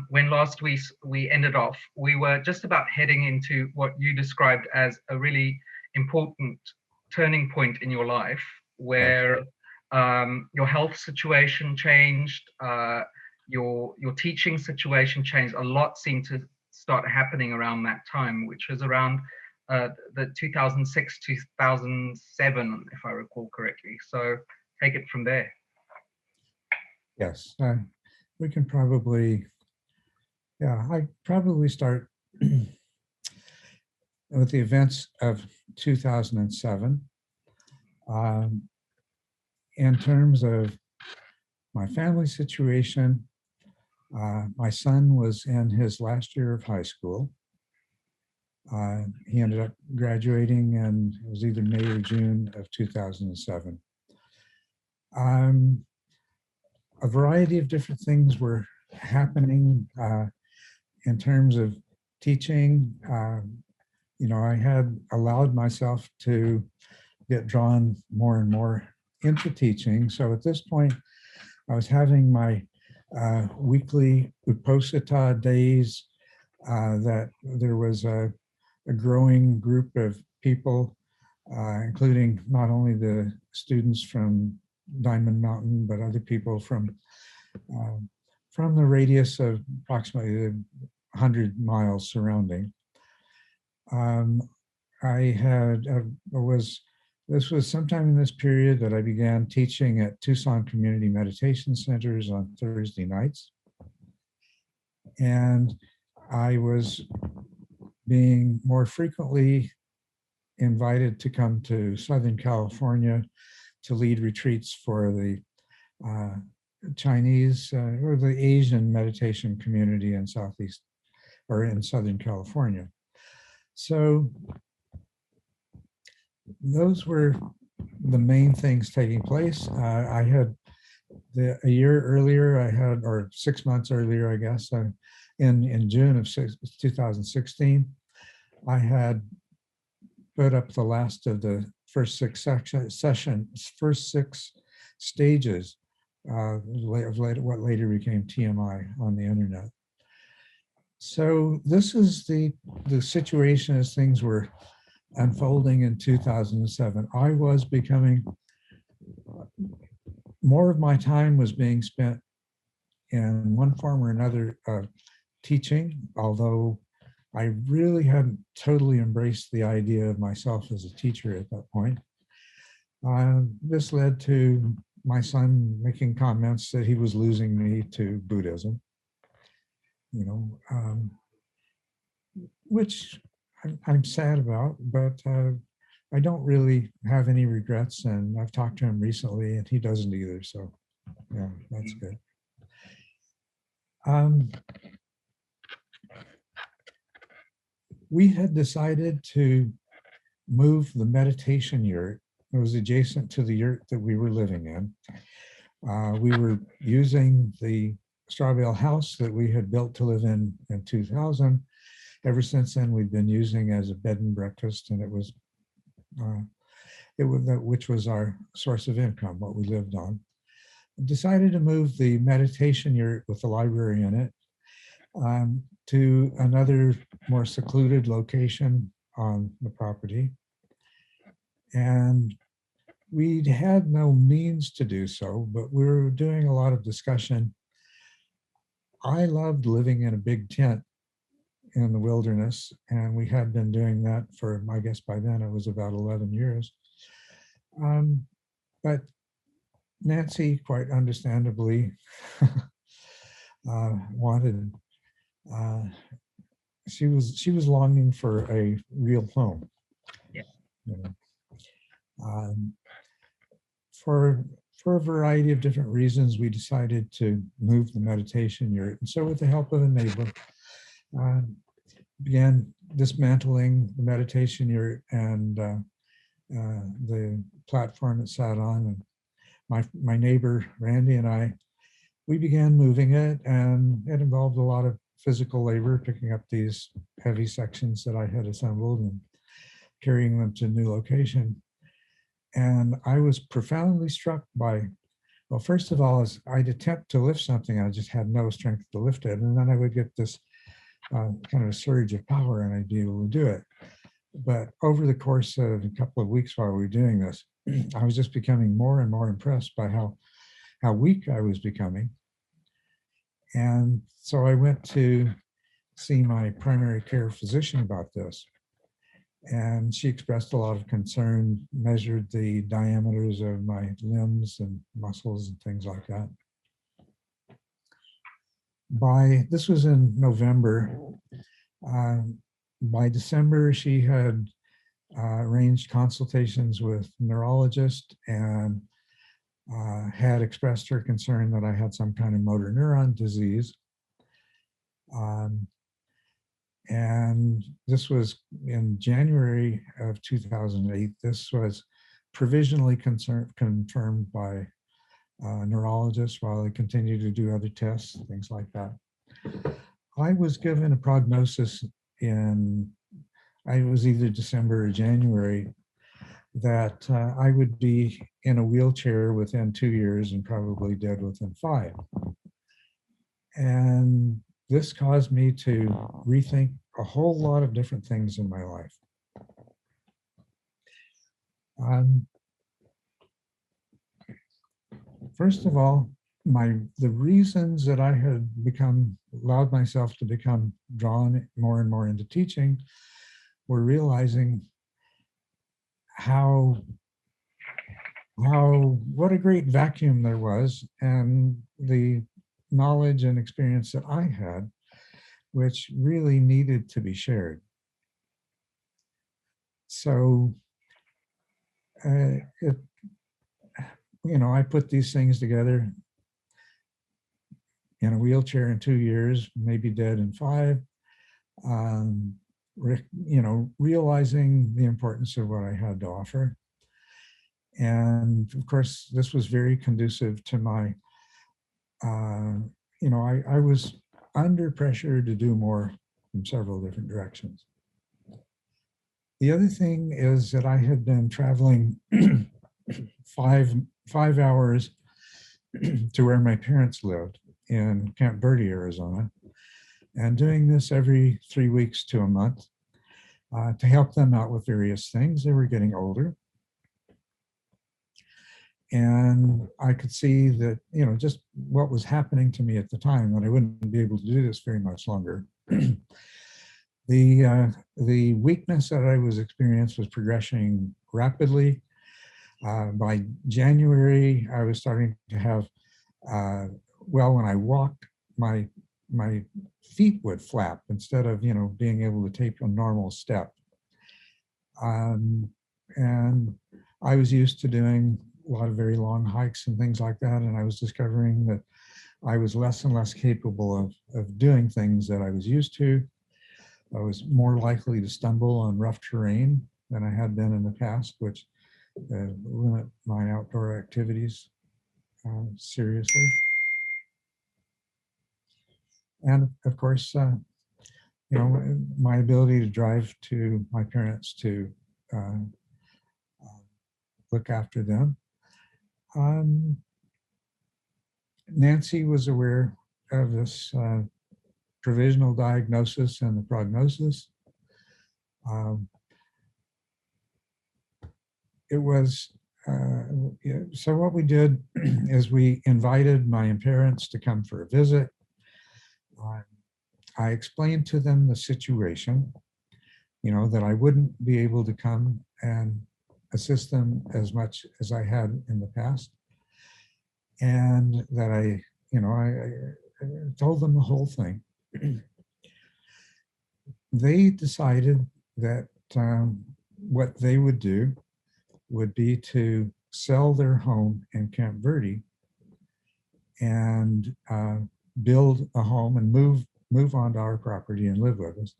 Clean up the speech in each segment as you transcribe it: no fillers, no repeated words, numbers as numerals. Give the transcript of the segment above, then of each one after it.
when last we ended off, we were just about heading into what you described as a really important turning point in your life, where your health situation changed, your teaching situation changed. A lot seemed to start happening around that time, which was around the 2006, 2007, if I recall correctly. So take it from there. Yes, we can probably, I probably start with the events of 2007. In terms of my family situation, my son was in his last year of high school. He ended up graduating, and it was either May or June of 2007. A variety of different things were happening in terms of teaching. I had allowed myself to get drawn more and more into teaching. So at this point, I was having my weekly Uposatha days, that there was a growing group of people, including not only the students from Diamond Mountain, but other people from the radius of approximately 100 miles surrounding. This was sometime in this period that I began teaching at Tucson Community Meditation Centers on Thursday nights. And I was being more frequently invited to come to Southern California to lead retreats for the Chinese or the Asian meditation community in Southeast or in Southern California. So those were the main things taking place. I had a year earlier, or 6 months earlier, I guess, in June of 2016, I had put up the last of the first six stages of what later became TMI on the internet. So this is the situation as things were unfolding in 2007. I was becoming, more of my time was being spent in one form or another teaching, although I really hadn't totally embraced the idea of myself as a teacher at that point. This led to my son making comments that he was losing me to Buddhism, which I'm sad about, but I don't really have any regrets, and I've talked to him recently and he doesn't either, so yeah, that's good. We had decided to move the meditation yurt. It was adjacent to the yurt that we were living in. We were using the straw bale house that we had built to live in 2000. Ever since then, we've been using as a bed and breakfast, and which was our source of income, what we lived on. Decided to move the meditation yurt with the library in it to another more secluded location on the property. And we had no means to do so, but we were doing a lot of discussion. I loved living in a big tent in the wilderness, and we had been doing that for, I guess by then it was about 11 years. But Nancy, quite understandably, wanted, she was longing for a real home. Yeah. For a variety of different reasons, we decided to move the meditation yurt. And so with the help of a neighbor, began dismantling the meditation yurt and the platform it sat on. And my neighbor, Randy, and I, we began moving it, and it involved a lot of physical labor, picking up these heavy sections that I had assembled and carrying them to a new location. And I was profoundly struck by Well, first of all, is I'd attempt to lift something, I just had no strength to lift it, and then I would get this kind of a surge of power, and I'd be able to do it. But over the course of a couple of weeks while we were doing this, I was just becoming more and more impressed by how weak I was becoming. And so I went to see my primary care physician about this. And she expressed a lot of concern, measured the diameters of my limbs and muscles and things like that. This was in November. By December, she had arranged consultations with neurologists and had expressed her concern that I had some kind of motor neuron disease. And this was in January of 2008. This was provisionally confirmed by neurologists while they continued to do other tests, things like that. I was given a prognosis I was either December or January, that I would be in a wheelchair within 2 years and probably dead within 5. And this caused me to rethink a whole lot of different things in my life. First of all, the reasons that I had allowed myself to become drawn more and more into teaching were realizing what a great vacuum there was, and the knowledge and experience that I had, which really needed to be shared. So, I put these things together. In a wheelchair in 2 years, maybe dead in 5. Realizing the importance of what I had to offer. And of course, this was very conducive to my, I was under pressure to do more from several different directions. The other thing is that I had been traveling 5 hours to where my parents lived in Camp Verde, Arizona, and doing this every 3 weeks to a month to help them out with various things. They were getting older. And I could see that, just what was happening to me at the time, that I wouldn't be able to do this very much longer. The weakness that I was experiencing was progressing rapidly. By January, I was starting to have, when I walked, my feet would flap instead of, being able to take a normal step. And I was used to doing a lot of very long hikes and things like that. And I was discovering that I was less and less capable of doing things that I was used to. I was more likely to stumble on rough terrain than I had been in the past, which limit my outdoor activities seriously. And of course, my ability to drive to my parents to look after them. Nancy was aware of this provisional diagnosis and the prognosis. So what we did is we invited my parents to come for a visit. I explained to them the situation, that I wouldn't be able to come and assist them as much as I had in the past. And that I told them the whole thing. They decided that what they would do would be to sell their home in Camp Verde and build a home and move onto our property and live with us,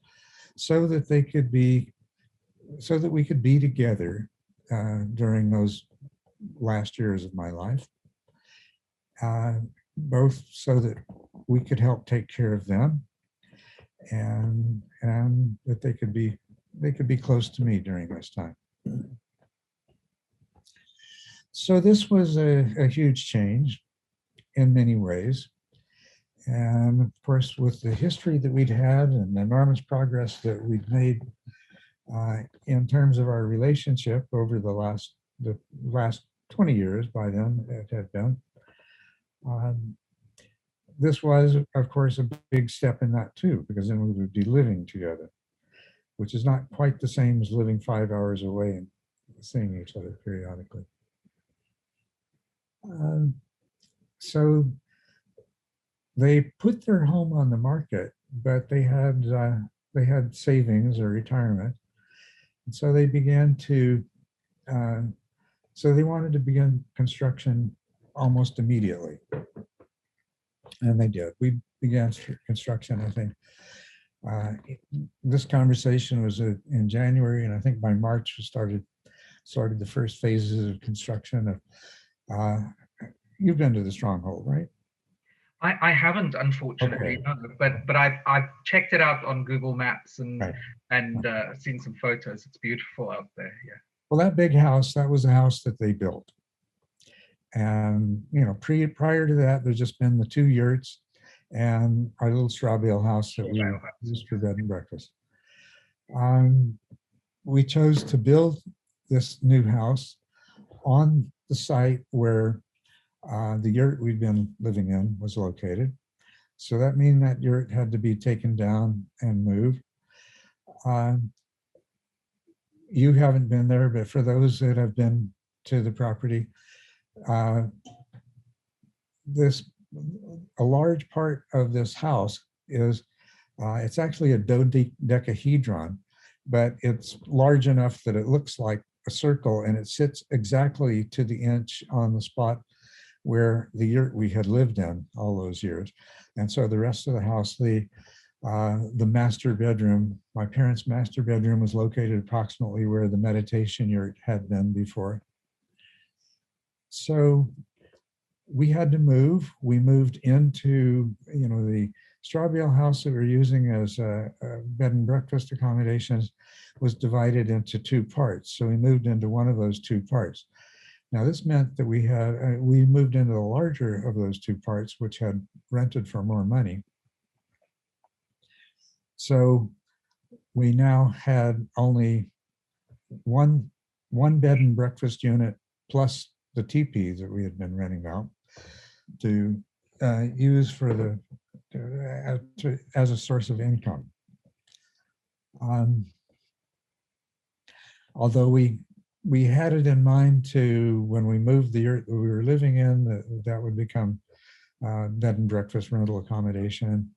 so that we could be together during those last years of my life, both so that we could help take care of them, and that they could be close to me during this time. So this was a huge change. in many ways. And of course, with the history that we'd had and the enormous progress that we'd made in terms of our relationship over the last 20 years by then, it had been. This was, of course, a big step in that too, because then we would be living together, which is not quite the same as living 5 hours away and seeing each other periodically. So they put their home on the market, but they had savings or retirement, and so they began to. So they wanted to begin construction almost immediately, and they did. We began construction, I think. This conversation was in January, and I think by March we started the first phases of construction. You've been to the stronghold, right? I haven't, unfortunately, Okay. no, but I've checked it out on Google Maps and Right. seen some photos. It's beautiful out there. Yeah. Well, that big house, that was a house that they built. And, you know, prior to that, there's just been the 2 yurts and our little straw bale house that we used for bed and breakfast. We chose to build this new house on the site where the yurt we'd been living in was located. So that means that yurt had to be taken down and moved. You haven't been there, but for those that have been to the property, a large part of this house is, it's actually a dodecahedron, but it's large enough that it looks like a circle, and it sits exactly to the inch on the spot where the yurt we had lived in all those years. And so the rest of the house, the master bedroom, my parents' master bedroom, was located approximately where the meditation yurt had been before. So we had to move. We moved into, you know, the straw bale house that we were using as a bed and breakfast accommodations was divided into 2 parts. So we moved into one of those 2 parts. Now this meant that we moved into the larger of those 2 parts, which had rented for more money. So we now had only one bed and breakfast unit plus the teepee that we had been renting out to use for as a source of income. Although we had it in mind to, when we moved the yurt that we were living in, that would become bed and breakfast rental accommodation.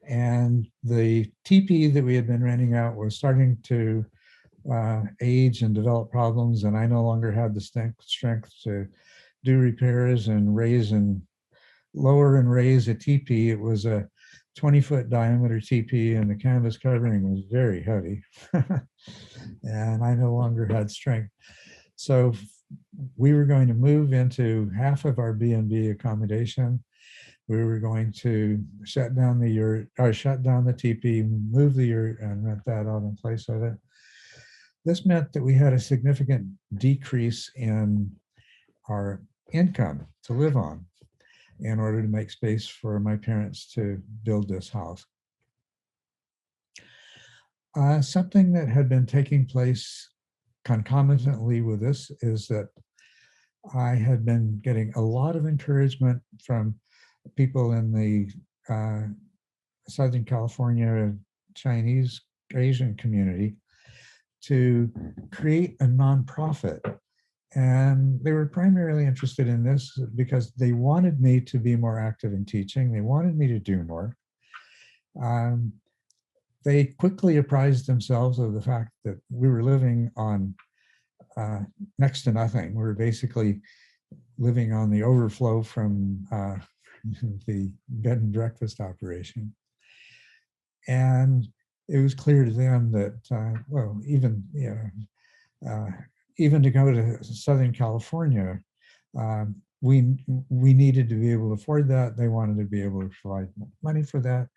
And the teepee that we had been renting out was starting to age and develop problems, and I no longer had the strength to do repairs and lower and raise a teepee. It was a 20-foot diameter teepee, and the canvas covering was very heavy. And I no longer had strength. So we were going to move into half of our B&B accommodation. We were going to shut down the yurt, or shut down the teepee, move the yurt, and rent that out in place of it. This meant that we had a significant decrease in our income to live on in order to make space for my parents to build this house. Something that had been taking place concomitantly with this is that I had been getting a lot of encouragement from people in the Southern California Chinese Asian community to create a nonprofit. And they were primarily interested in this because they wanted me to be more active in teaching. They wanted me to do more. They quickly apprised themselves of the fact that we were living on next to nothing. We were basically living on the overflow from the bed and breakfast operation. And it was clear to them that, well, even, you know, even to go to Southern California, we needed to be able to afford that. They wanted to be able to provide money for that,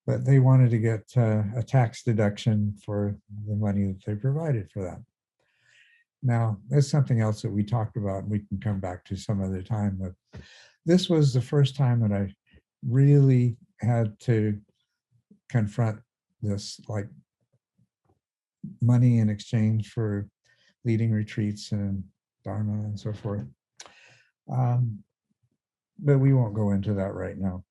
but they wanted to get a tax deduction for the money that they provided for that. Now, that's something else that we talked about, and we can come back to some other time. But this was the first time that I really had to confront this, like money in exchange for leading retreats and Dharma and so forth. But we won't go into that right now.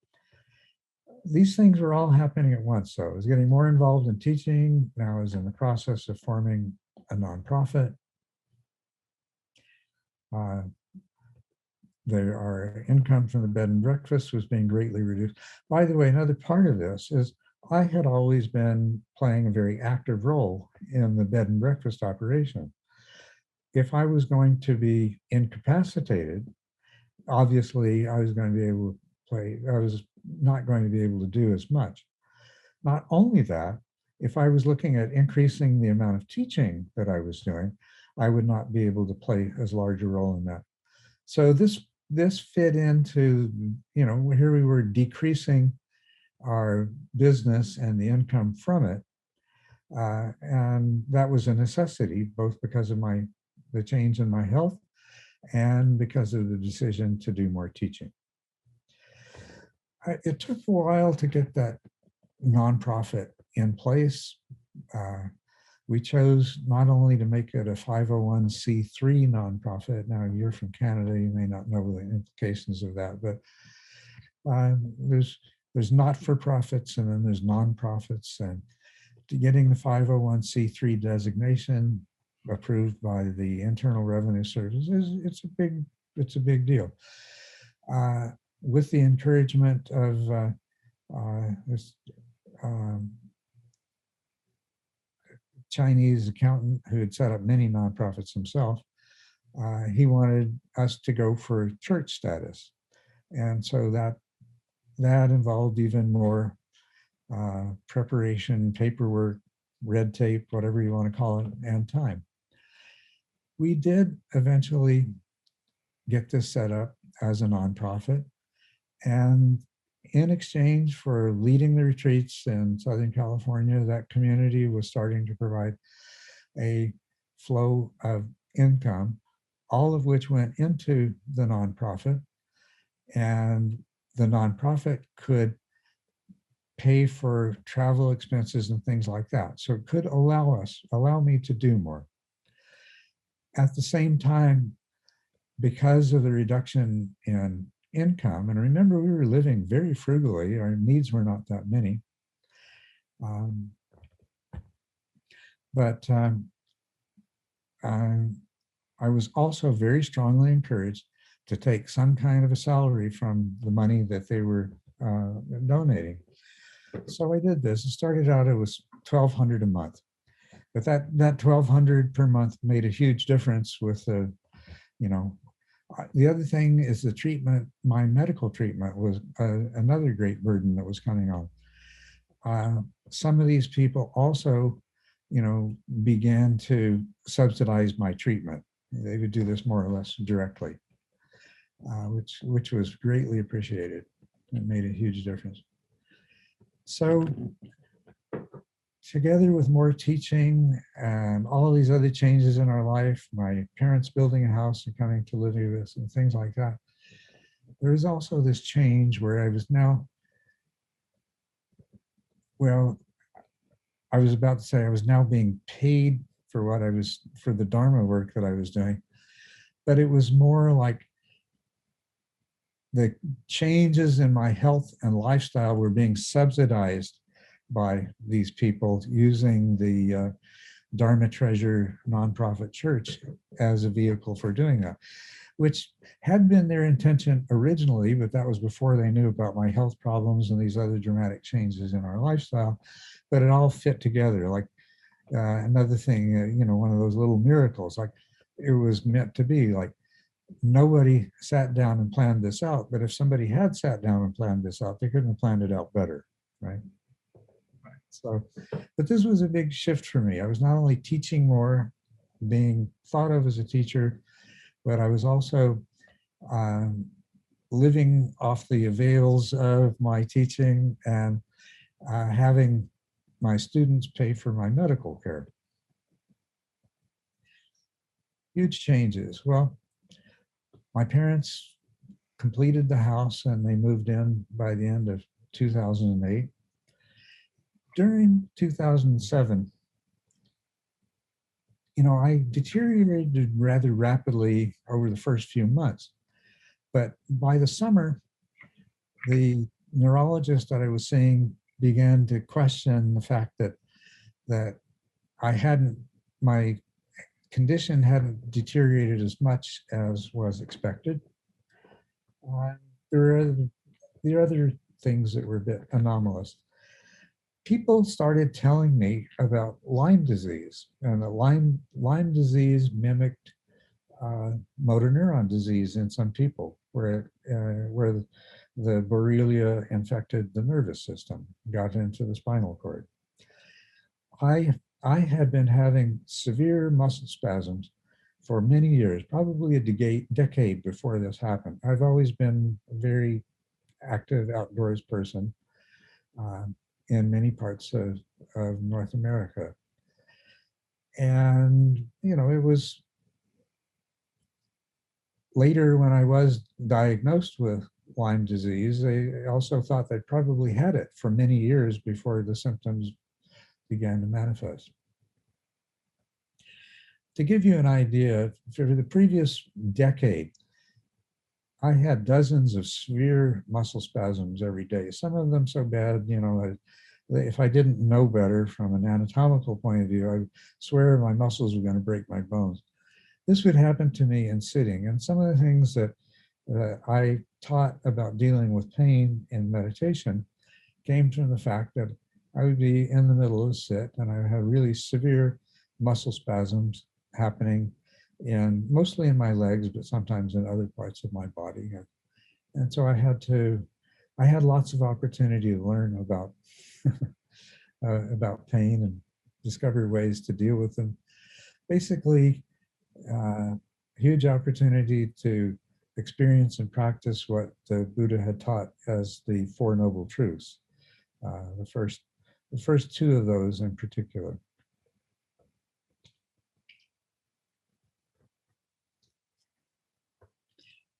These things were all happening at once. So I was getting more involved in teaching. Now I was in the process of forming a nonprofit. Our income from the bed and breakfast was being greatly reduced. By the way, another part of this is I had always been playing a very active role in the bed and breakfast operation. If I was going to be incapacitated, obviously I was going to be able to play, I was not going to be able to do as much. Not only that, if I was looking at increasing the amount of teaching that I was doing, I would not be able to play as large a role in that. So this fit into, here we were decreasing our business and the income from it. And that was a necessity, both because of the change in my health and because of the decision to do more teaching. It took a while to get that nonprofit in place. We chose not only to make it a 501c3 nonprofit. Now, you're from Canada, you may not know the implications of that, but there's not-for-profits and then there's nonprofits, and getting the 501c3 designation approved by the Internal Revenue Service it's a big deal. With the encouragement of this Chinese accountant who had set up many nonprofits himself, he wanted us to go for church status. And so that involved even more preparation, paperwork, red tape, whatever you want to call it, and time. We did eventually get this set up as a nonprofit. And in exchange for leading the retreats in Southern California, that community was starting to provide a flow of income, all of which went into the nonprofit. And the nonprofit could pay for travel expenses and things like that. So it could allow me to do more. At the same time, because of the reduction in income, and remember, we were living very frugally, our needs were not that many. But I was also very strongly encouraged to take some kind of a salary from the money that they were donating. So I did this. It started out, it was $1,200 a month. But that $1,200 per month made a huge difference with the other thing is the treatment. My medical treatment was another great burden that was coming on. Some of these people also, began to subsidize my treatment. They would do this more or less directly, which was greatly appreciated. It made a huge difference. So together with more teaching and all of these other changes in our life, my parents building a house and coming to live with us and things like that, there was also this change where I was now, I was about to say I was now being paid for for the Dharma work that I was doing, but it was more like the changes in my health and lifestyle were being subsidized by these people using the Dharma Treasure nonprofit church as a vehicle for doing that, which had been their intention originally, but that was before they knew about my health problems and these other dramatic changes in our lifestyle. But it all fit together. Like another thing, one of those little miracles, like it was meant to be. Like nobody sat down and planned this out, but if somebody had sat down and planned this out, they couldn't have planned it out better, right? So, but this was a big shift for me. I was not only teaching more, being thought of as a teacher, but I was also living off the avails of my teaching and having my students pay for my medical care. Huge changes. Well, my parents completed the house and they moved in by the end of 2008. During 2007, I deteriorated rather rapidly over the first few months. But by the summer, the neurologist that I was seeing began to question the fact that my condition hadn't deteriorated as much as was expected. There are other things that were a bit anomalous. People started telling me about Lyme disease, and that Lyme disease mimicked motor neuron disease in some people, where the Borrelia infected the nervous system, got into the spinal cord. I had been having severe muscle spasms for many years, probably a decade before this happened. I've always been a very active outdoors person in many parts of North America. And, it was later when I was diagnosed with Lyme disease, I also thought they probably had it for many years before the symptoms began to manifest. To give you an idea, for the previous decade, I had dozens of severe muscle spasms every day, some of them so bad, if I didn't know better from an anatomical point of view, I swear my muscles were going to break my bones. This would happen to me in sitting. And some of the things that I taught about dealing with pain in meditation came from the fact that I would be in the middle of a sit and I would have really severe muscle spasms happening mostly in my legs, but sometimes in other parts of my body. And so I had lots of opportunity to learn about about pain and discover ways to deal with them. Basically, huge opportunity to experience and practice what the Buddha had taught as the Four Noble Truths. The first two of those in particular.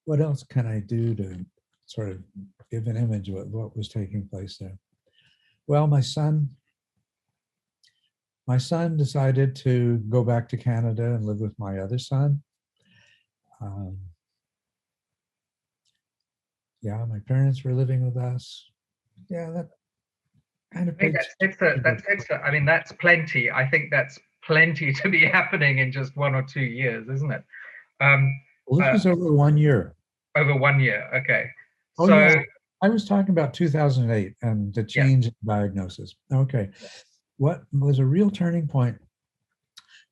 What else can I do to sort of give an image of what was taking place there? Well, my son decided to go back to Canada and live with my other son. My parents were living with us. Yeah, that kind of that's plenty. I think that's plenty to be happening in just 1 or 2 years, isn't it? Well, this was over 1 year. Over 1 year, okay. Oh, so yeah. I was talking about 2008 and the change in diagnosis. Okay. What was a real turning point?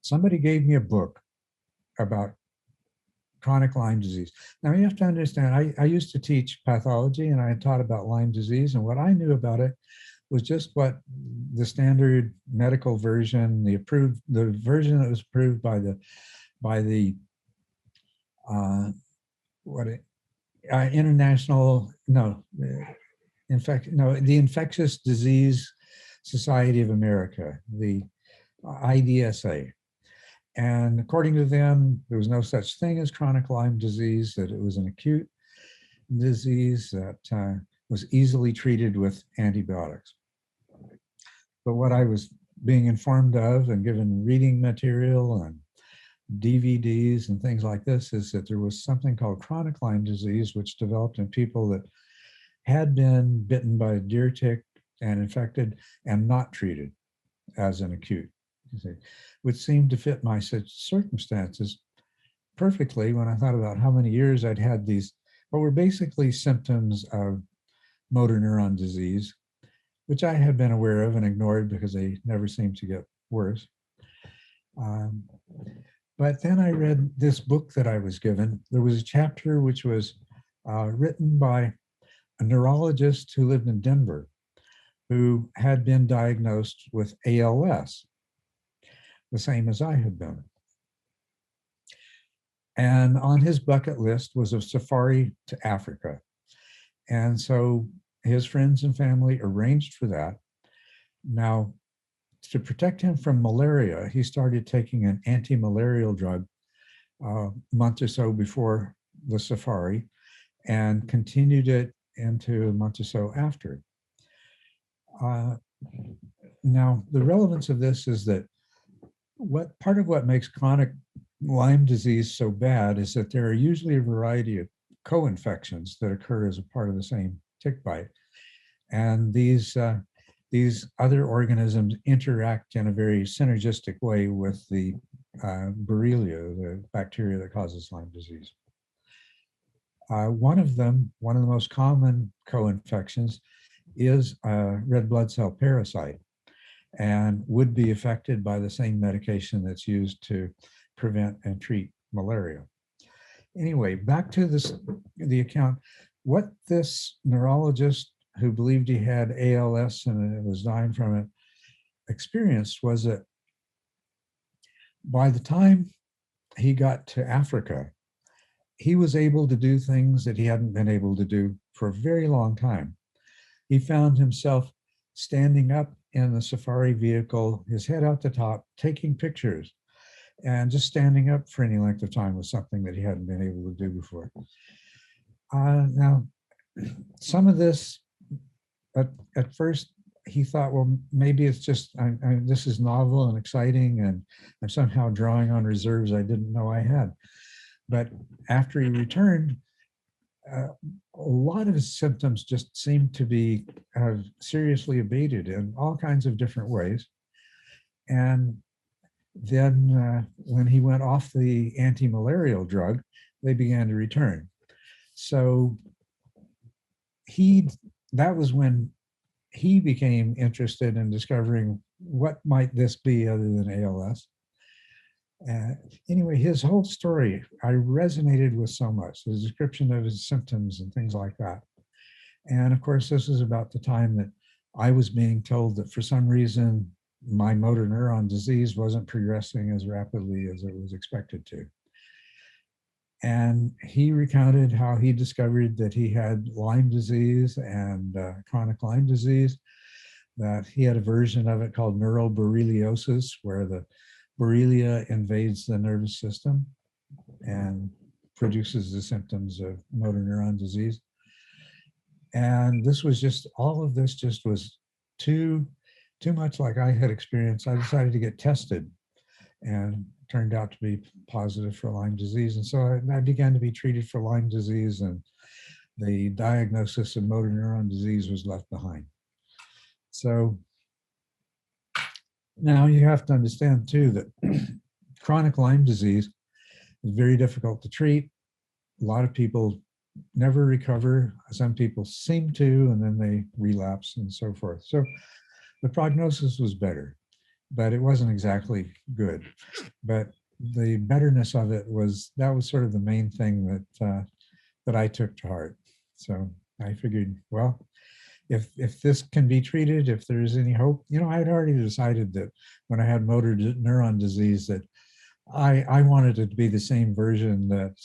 Somebody gave me a book about chronic Lyme disease. Now you have to understand, I used to teach pathology and I had taught about Lyme disease, and what I knew about it was just what the standard medical version, the version that was approved by the the Infectious Disease Society of America, the IDSA. And according to them, there was no such thing as chronic Lyme disease, that it was an acute disease that was easily treated with antibiotics. But what I was being informed of and given reading material and DVDs and things like this is that there was something called chronic Lyme disease, which developed in people that had been bitten by a deer tick and infected and not treated as an acute, which seemed to fit my circumstances perfectly when I thought about how many years I'd had these, what were basically symptoms of motor neuron disease, which I had been aware of and ignored because they never seemed to get worse. But then I read this book that I was given. There was a chapter which was written by a neurologist who lived in Denver, who had been diagnosed with ALS, the same as I had been. And on his bucket list was a safari to Africa. And so his friends and family arranged for that. Now, to protect him from malaria, he started taking an anti-malarial drug a month or so before the safari. and continued it into a month or so after. Now, the relevance of this is that part of what makes chronic Lyme disease so bad is that there are usually a variety of co-infections that occur as a part of the same tick bite. And these other organisms interact in a very synergistic way with the Borrelia, the bacteria that causes Lyme disease. One of the most common co-infections is a red blood cell parasite, and would be affected by the same medication that's used to prevent and treat malaria. Anyway, back to the account. What this neurologist who believed he had ALS and was dying from it experienced was that by the time he got to Africa, he was able to do things that he hadn't been able to do for a very long time. He found himself standing up in the safari vehicle, his head out the top, taking pictures, and just standing up for any length of time was something that he hadn't been able to do before. Now, some of this, at first, he thought, well, maybe it's just, this is novel and exciting, and I'm somehow drawing on reserves I didn't know I had. But after he returned, a lot of his symptoms just seemed to be seriously abated in all kinds of different ways. And then when he went off the anti-malarial drug, they began to return. So that was when he became interested in discovering what might this be other than ALS. Anyway, his whole story, I resonated with so much, the description of his symptoms and things like that. And of course, this is about the time that I was being told that for some reason, my motor neuron disease wasn't progressing as rapidly as it was expected to. And he recounted how he discovered that he had Lyme disease and chronic Lyme disease, that he had a version of it called neuroborreliosis, where the Borrelia invades the nervous system and produces the symptoms of motor neuron disease. And this was just, all of this just was too much like I had experienced. I decided to get tested and turned out to be positive for Lyme disease. And so I began to be treated for Lyme disease, and the diagnosis of motor neuron disease was left behind. So now you have to understand too that chronic Lyme disease is very difficult to treat. A lot of people never recover. Some people seem to, and then they relapse and so forth. So the prognosis was better, but it wasn't exactly good. But the betterness of it that was sort of the main thing that I took to heart. So I figured, well, if this can be treated, if there's any hope, I had already decided that when I had motor neuron disease that I wanted it to be the same version that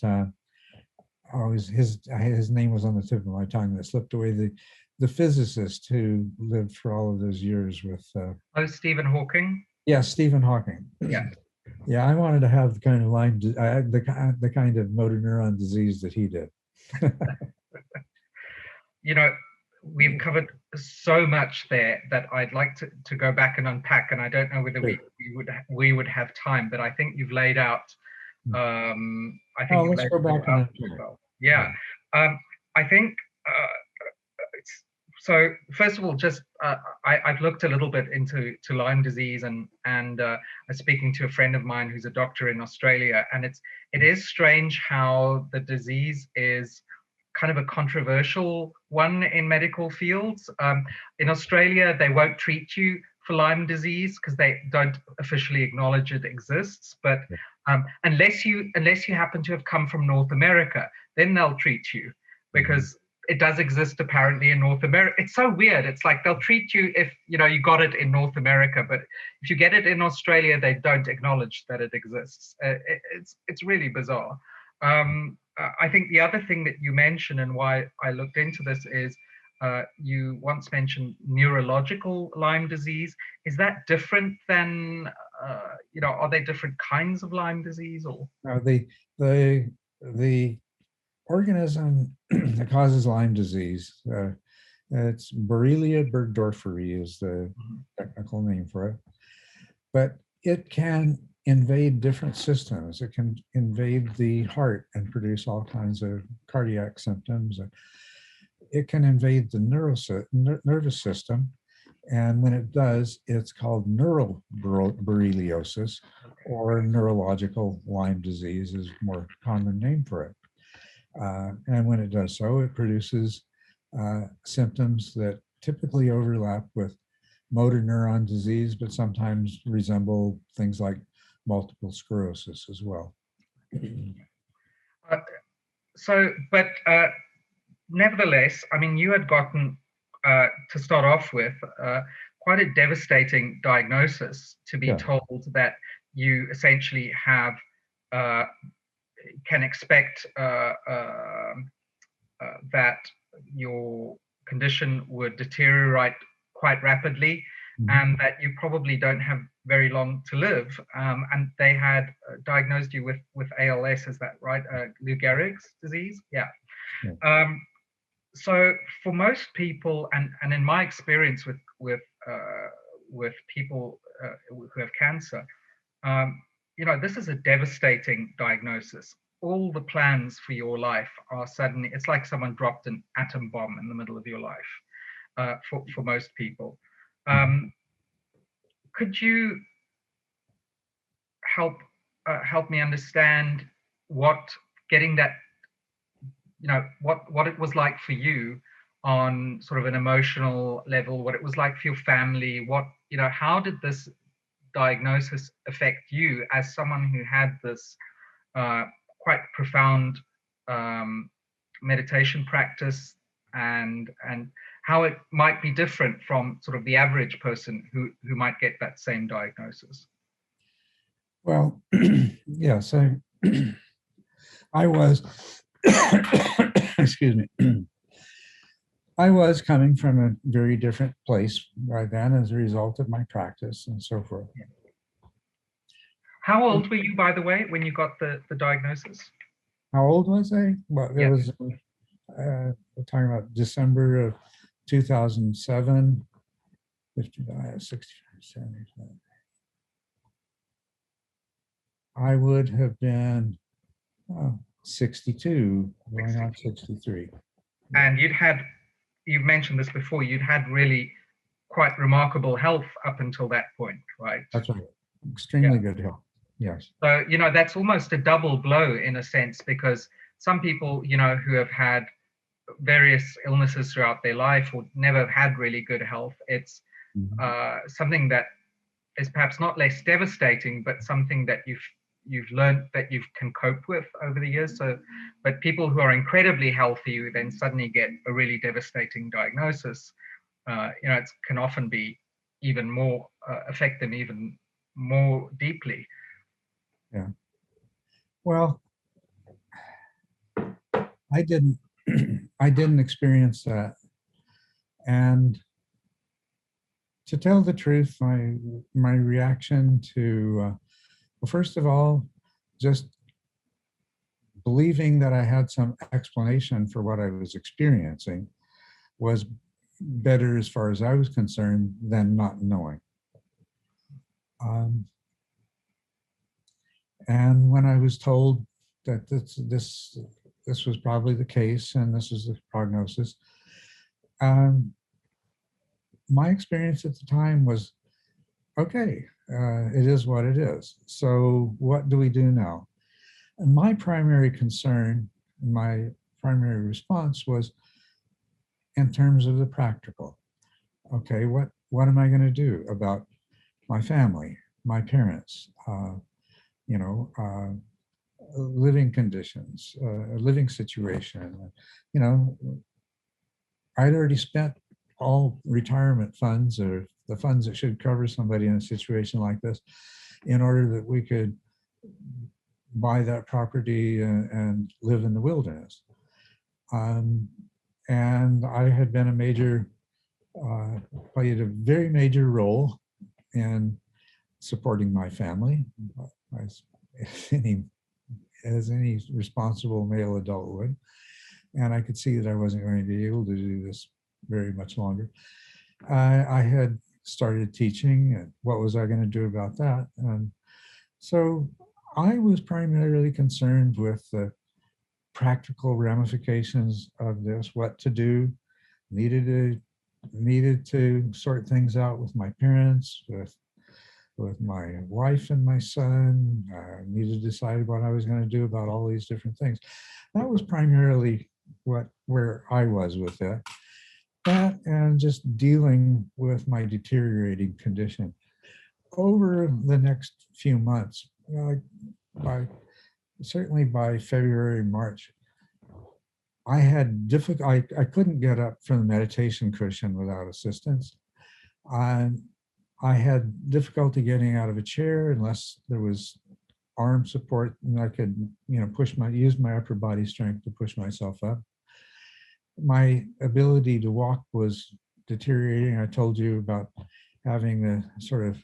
his name was on the tip of my tongue that slipped away, the physicist who lived for all of those years with Stephen Hawking. Yeah, Stephen Hawking. Yeah. Yeah, I wanted to have the kind of Lyme, the kind of motor neuron disease that he did. We've covered so much there that I'd like to go back and unpack, and I don't know whether we would have time, but I think you've laid out. Let's go back and unpack. Well. Yeah. I think. So first of all, just I've looked a little bit into Lyme disease, and I'm speaking to a friend of mine who's a doctor in Australia, and it is strange how the disease is kind of a controversial one in medical fields. In Australia, they won't treat you for Lyme disease because they don't officially acknowledge it exists. But unless you happen to have come from North America, then they'll treat you because it does exist apparently in North America. It's so weird. It's like they'll treat you if you got it in North America, but if you get it in Australia, they don't acknowledge that it exists. It's really bizarre. I think the other thing that you mentioned and why I looked into this is you once mentioned neurological Lyme disease. Is that different than, are they different kinds of Lyme disease or? The organism that causes Lyme disease. It's Borrelia burgdorferi is the technical name for it. But it can invade different systems. It can invade the heart and produce all kinds of cardiac symptoms. It can invade the nervous system. And when it does, it's called neural borreliosis, or neurological Lyme disease is a more common name for it. And when it does so, it produces symptoms that typically overlap with motor neuron disease, but sometimes resemble things like multiple sclerosis as well. But nevertheless, I mean, you had gotten, to start off with, quite a devastating diagnosis to be told that you essentially have, can expect that your condition would deteriorate quite rapidly, and that you probably don't have very long to live. And they had diagnosed you with ALS, is that right? Lou Gehrig's disease? Yeah. So for most people, and in my experience with people who have cancer, this is a devastating diagnosis. All the plans for your life are suddenly, it's like someone dropped an atom bomb in the middle of your life, for most people. Could you help me understand what getting that, what it was like for you on sort of an emotional level, what it was like for your family, how did this diagnosis affect you as someone who had this quite profound meditation practice, and how it might be different from sort of the average person who might get that same diagnosis? Well, yes, I was, excuse me, I was coming from a very different place by then as a result of my practice and so forth. How old were you, by the way, when you got the diagnosis? How old was I? Well, it was, we're talking about December of 2007, 55, 65, 75. I would have been 62, going on 63. And you've mentioned this before, you'd had really quite remarkable health up until that point, right? That's right. Extremely good health. Yes. So, that's almost a double blow in a sense, because some people, who have had various illnesses throughout their life or never had really good health, it's something that is perhaps not less devastating, but something that you've learned that you can cope with over the years. So, but people who are incredibly healthy who then suddenly get a really devastating diagnosis, it can often be even more, affect them even more deeply. Yeah. Well, I didn't experience that. And to tell the truth, my reaction to, well, first of all, just believing that I had some explanation for what I was experiencing was better as far as I was concerned than not knowing. And when I was told that this was probably the case and this was the prognosis, my experience at the time was, okay, it is what it is. So what do we do now? And my primary concern, my primary response was in terms of the practical. Okay, what am I going to do about my family, my parents, living conditions, living situation? I'd already spent all retirement funds, or the funds that should cover somebody in a situation like this, in order that we could buy that property and live in the wilderness. And I had been played a very major role in supporting my family, as any responsible male adult would. and I could see that I wasn't going to be able to do this very much longer. I had started teaching, and what was I going to do about that? And so I was primarily concerned with the practical ramifications of this, what to do, needed to sort things out with my parents, with my wife and my son. Needed to decide what I was going to do about all these different things. That was primarily where I was with it. That and just dealing with my deteriorating condition. Over the next few months, certainly by February, March, I had I couldn't get up from the meditation cushion without assistance. I had difficulty getting out of a chair unless there was arm support, and I could, use my upper body strength to push myself up. My ability to walk was deteriorating. I told you about having the sort of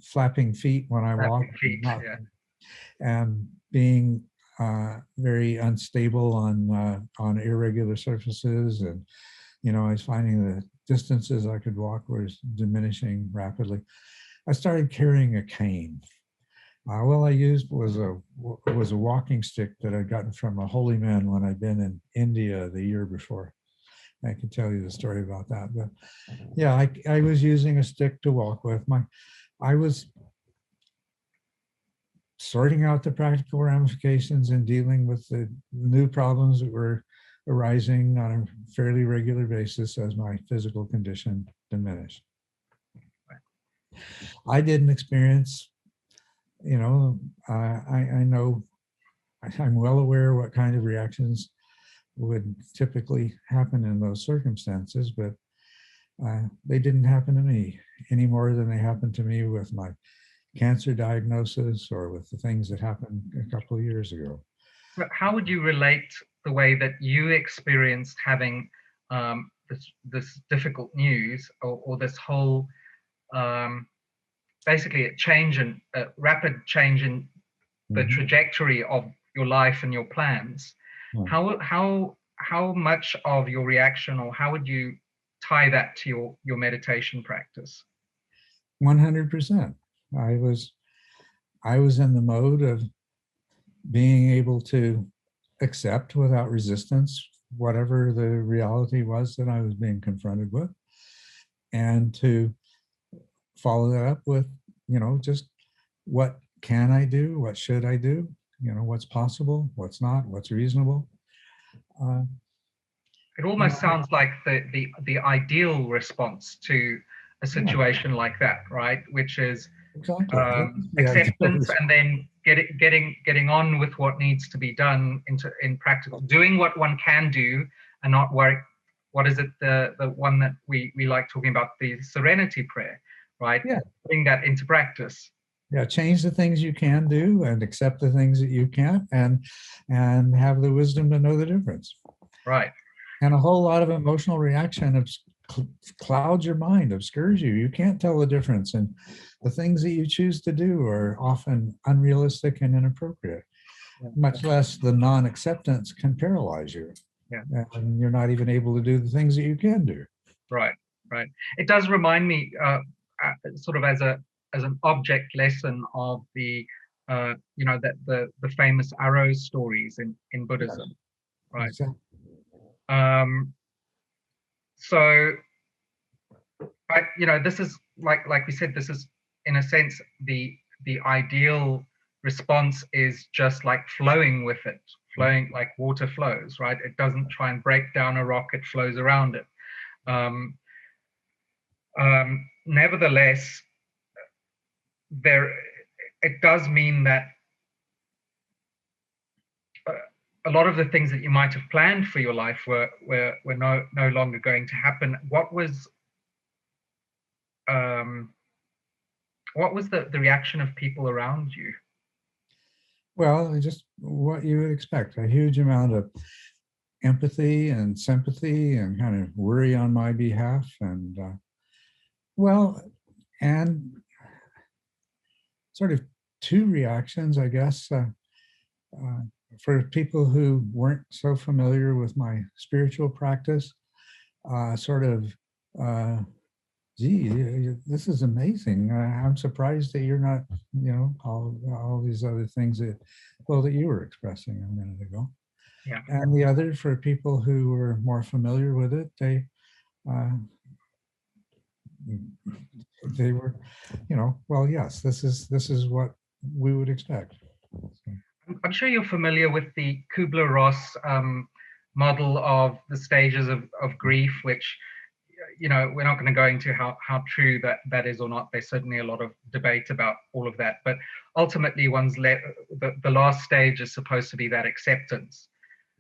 flapping feet when I walk, and being very unstable on irregular surfaces, and I was finding the distances I could walk was diminishing rapidly. I started carrying a cane. All I used was a walking stick that I'd gotten from a holy man when I'd been in India the year before. I can tell you the story about that. But yeah, I was using a stick to walk with. I was sorting out the practical ramifications and dealing with the new problems that were arising on a fairly regular basis as my physical condition diminished. I didn't experience, I know, I'm well aware what kind of reactions would typically happen in those circumstances, but they didn't happen to me any more than they happened to me with my cancer diagnosis or with the things that happened a couple of years ago. How would you relate the way that you experienced having this difficult news, or this whole basically a rapid change in the trajectory of your life and your plans? How much of your reaction, or how would you tie that to your meditation practice? 100%. I was in the mode of being able to accept without resistance whatever the reality was that I was being confronted with, and to follow that up with, just what can I do? What should I do? What's possible, what's not, what's reasonable. It almost sounds like the ideal response to a situation like that, right? Which is acceptance, and then getting on with what needs to be done in practical, doing what one can do, and not worry. What is it? The one that we like talking about, the serenity prayer, right? Yeah. Putting that into practice. Yeah, change the things you can do and accept the things that you can't, and have the wisdom to know the difference. Right. And a whole lot of emotional reaction clouds your mind, obscures you. You can't tell the difference, and the things that you choose to do are often unrealistic and inappropriate. Much less the non-acceptance can paralyze you. Yeah. And you're not even able to do the things that you can do. Right. It does remind me, sort of as an object lesson of the the famous arrow stories in Buddhism. Yes. Right. Exactly. So this is like we said, this is in a sense the ideal response is just like flowing with it, flowing like water flows, right? It doesn't try and break down a rock, it flows around it. Nevertheless, it does mean that a lot of the things that you might have planned for your life were no longer going to happen. What was the reaction of people around you? Well, just what you would expect, a huge amount of empathy and sympathy and kind of worry on my behalf. And and sort of two reactions, I guess. for people who weren't so familiar with my spiritual practice, sort of, gee, this is amazing. I'm surprised that you're not, all these other things that, well, that you were expressing a minute ago. Yeah. And the other, for people who were more familiar with it, uh, they were, well, yes, this is what we would expect. I'm sure you're familiar with the Kubler-Ross model of the stages of grief, which, we're not going to go into how true that is or not. There's certainly a lot of debate about all of that. But ultimately, the last stage is supposed to be that acceptance.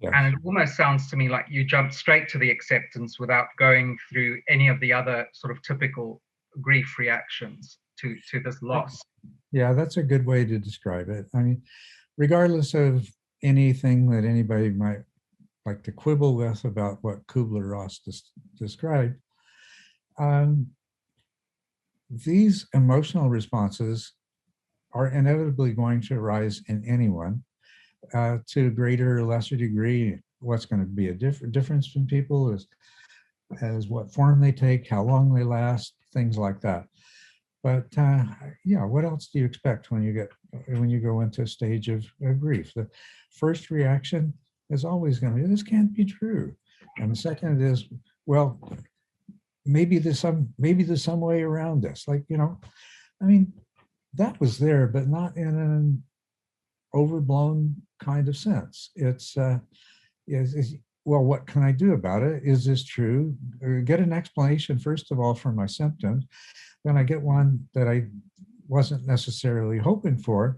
Yes. And it almost sounds to me like you jumped straight to the acceptance without going through any of the other sort of typical grief reactions to this loss. Yeah, that's a good way to describe it. I mean, regardless of anything that anybody might like to quibble with about what Kubler-Ross described, these emotional responses are inevitably going to arise in anyone to a greater or lesser degree. What's going to be a difference in people is as what form they take, how long they last, things like that. But what else do you expect when you go into a stage of grief? The first reaction is always going to be, this can't be true. And the second is, well, maybe there's some way around this. Like, I mean, that was there, but not in an overblown kind of sense. It's well, what can I do about it? Is this true? Get an explanation, first of all, for my symptoms. Then I get one that I wasn't necessarily hoping for,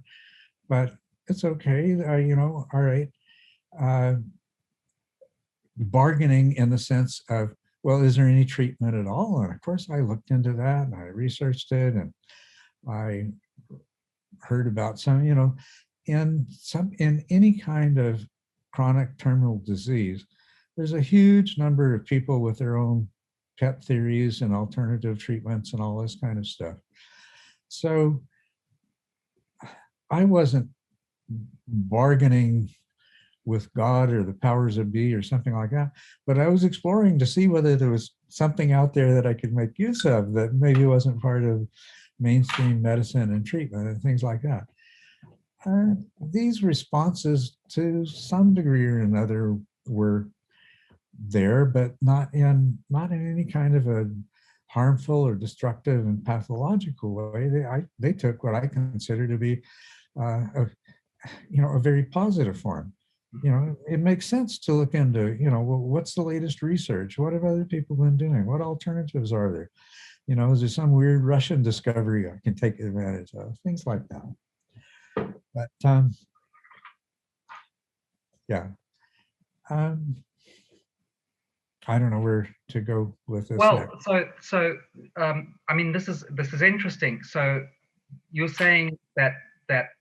but it's okay. All right. Bargaining in the sense of, well, is there any treatment at all? And of course, I looked into that and I researched it, and I heard about some, in any kind of chronic terminal disease, there's a huge number of people with their own pet theories and alternative treatments and all this kind of stuff. So I wasn't bargaining with God or the powers that be or something like that, but I was exploring to see whether there was something out there that I could make use of that maybe wasn't part of mainstream medicine and treatment and things like that. These responses, to some degree or another, were there, but not in any kind of a harmful or destructive and pathological way. They took what I consider to be a very positive form. It makes sense to look into, well, what's the latest research? What have other people been doing? What alternatives are there? Is there some weird Russian discovery I can take advantage of? Things like that. But yeah, I don't know where to go with this. Well, I mean, this is interesting. So you're saying that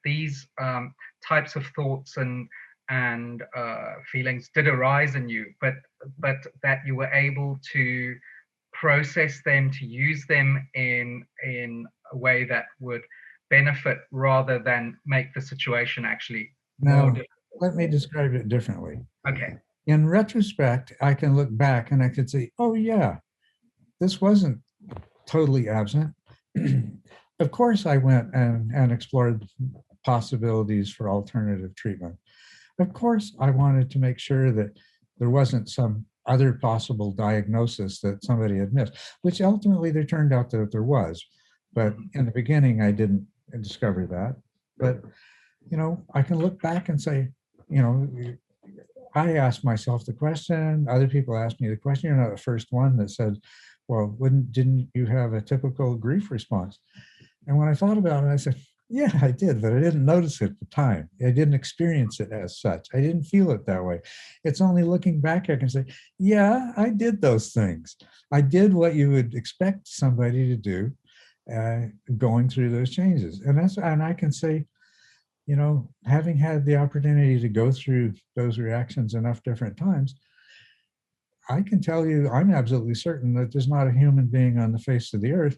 these types of thoughts and feelings did arise in you, but that you were able to process them, to use them in a way that would benefit rather than make the situation actually more difficult. Let me describe it differently. Okay. In retrospect, I can look back and I could say, oh yeah, this wasn't totally absent. Of course, I went and explored possibilities for alternative treatment. Of course, I wanted to make sure that there wasn't some other possible diagnosis that somebody had missed, which ultimately there turned out that there was. But in the beginning, I didn't discover that. But, I can look back and say, I asked myself the question, other people asked me the question. You're not the first one that said, well, didn't you have a typical grief response? And when I thought about it, I said, yeah, I did, but I didn't notice it at the time. I didn't experience it as such. I didn't feel it that way. It's only looking back I can say, yeah, I did those things. I did what you would expect somebody to do going through those changes. And I can say, having had the opportunity to go through those reactions enough different times, I can tell you, I'm absolutely certain that there's not a human being on the face of the earth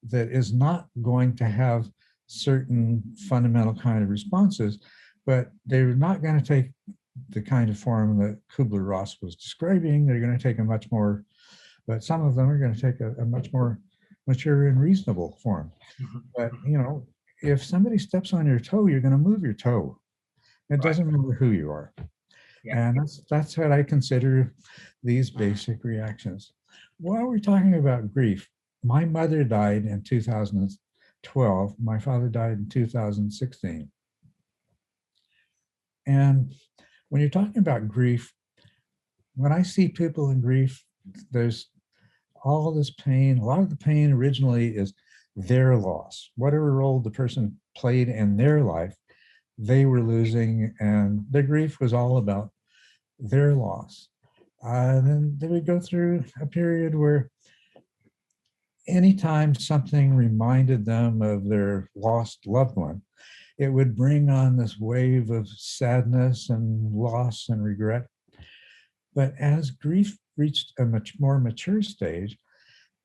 that is not going to have certain fundamental kind of responses but they're not going to take the kind of form that Kubler-Ross was describing. They're going to take a much more, but some of them are going to take a much more mature and reasonable form. But, you know, if somebody steps on your toe, you're going to move your toe. It doesn't matter who you are. Yeah. And that's what I consider these basic reactions. While we're talking about grief, my mother died in 2012. My father died in 2016. And when you're talking about grief, when I see people in grief, there's all this pain. A lot of the pain originally is their loss. Whatever role the person played in their life, they were losing, and their grief was all about their loss. Then they would go through a period where anytime something reminded them of their lost loved one, it would bring on this wave of sadness and loss and regret. But as grief reached a much more mature stage,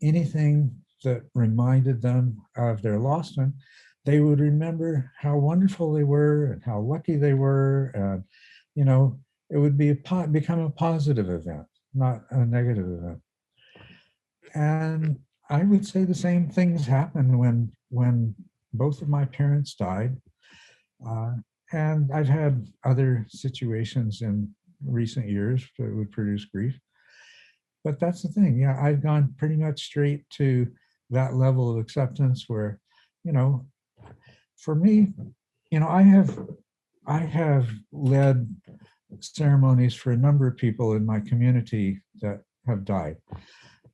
anything that reminded them of their lost one, they would remember how wonderful they were and how lucky they were. And, you know, it would become a positive event, not a negative event. And I would say the same things happened when both of my parents died. Uh, and I've had other situations in recent years that would produce grief. But that's the thing. Yeah, I've gone pretty much straight to that level of acceptance where, you know, for me, you know, I have led ceremonies for a number of people in my community that have died.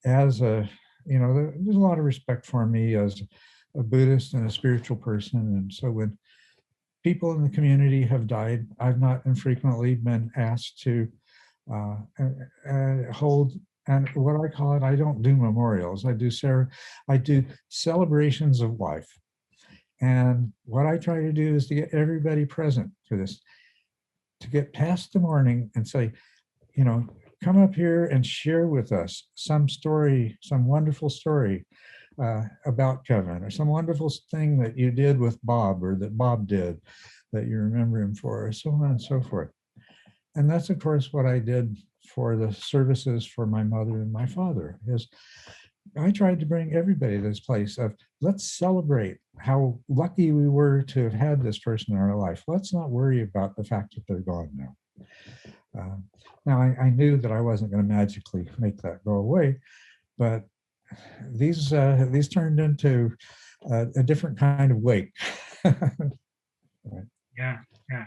As a, you know, there's a lot of respect for me as a Buddhist and a spiritual person. And so when people in the community have died, I've not infrequently been asked to hold, and what I call it, I don't do memorials. I do celebrations of life. And what I try to do is to get everybody present for this, to get past the morning and say, you know, come up here and share with us some story, some wonderful story about Kevin, or some wonderful thing that you did with Bob, or that Bob did that you remember him for, or so on and so forth. And that's, of course, what I did for the services for my mother and my father, is I tried to bring everybody to this place of, let's celebrate how lucky we were to have had this person in our life. Let's not worry about the fact that they're gone now. Now, I knew that I wasn't going to magically make that go away, but these turned into a different kind of wake. Right. Yeah, yeah.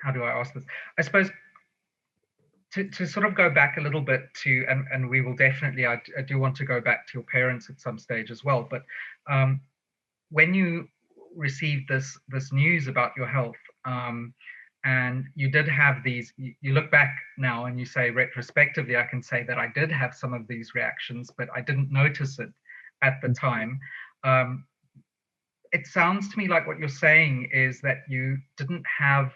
How do I ask this? I suppose to sort of go back a little bit to, and we will definitely, I do want to go back to your parents at some stage as well, but when you received this news about your health, and you did have these, you look back now and you say, retrospectively, I can say that I did have some of these reactions, but I didn't notice it at the time. It sounds to me like what you're saying is that you didn't have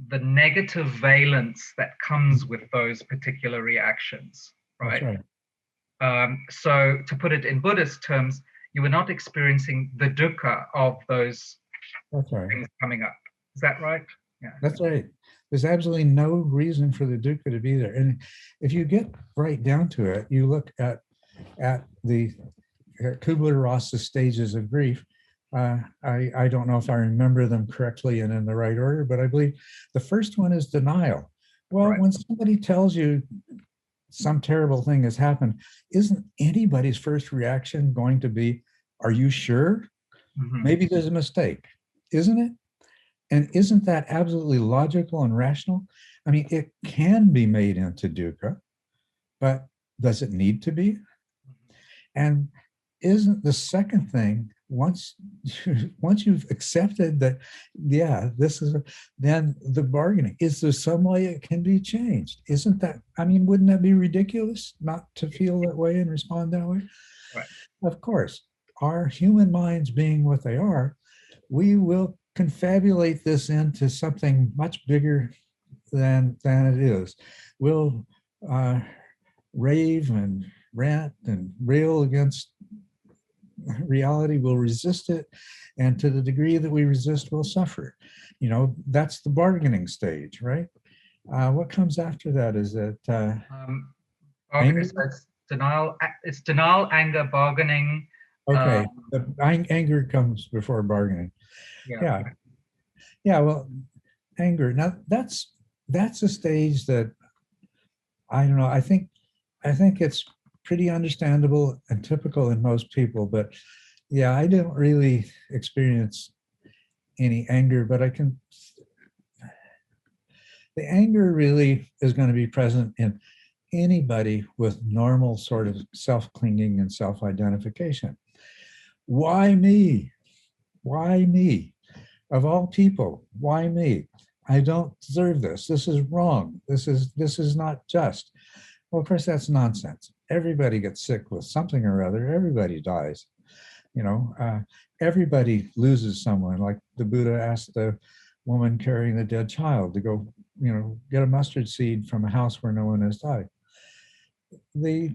the negative valence that comes with those particular reactions, right? That's right. So to put it in Buddhist terms, you were not experiencing the dukkha of those That's right. things coming up. Is that right? Yeah. That's right. There's absolutely no reason for the dukkha to be there. And if you get right down to it, you look at the Kubler-Ross's stages of grief. I don't know if I remember them correctly and in the right order, but I believe the first one is denial. Well, Right. when somebody tells you some terrible thing has happened, isn't anybody's first reaction going to be, are you sure? Mm-hmm. Maybe there's a mistake, isn't it? And isn't that absolutely logical and rational? I mean, it can be made into dukkha, but does it need to be? And isn't the second thing, once you've accepted that, yeah, this is, then the bargaining, is there some way it can be changed? Isn't that, I mean, wouldn't that be ridiculous not to feel that way and respond that way? Right. Of course, our human minds being what they are, we will confabulate this into something much bigger than it is. We'll rave and rant and rail against reality will resist it, and to the degree that we resist, we'll suffer. You know, that's the bargaining stage, right? What comes after that? Is it anger? It's denial, anger, bargaining. Okay, the anger comes before bargaining. Yeah. Yeah, yeah. Well, anger. Now that's a stage that I don't know. I think it's pretty understandable and typical in most people, but yeah, I didn't really experience any anger, but the anger really is going to be present in anybody with normal sort of self-clinging and self-identification. Why me? Why me? Of all people, why me? I don't deserve this. This is wrong. This is not just. Well, of course, that's nonsense. Everybody gets sick with something or other. Everybody dies. You know, everybody loses someone. Like the Buddha asked the woman carrying the dead child to go, get a mustard seed from a house where no one has died. The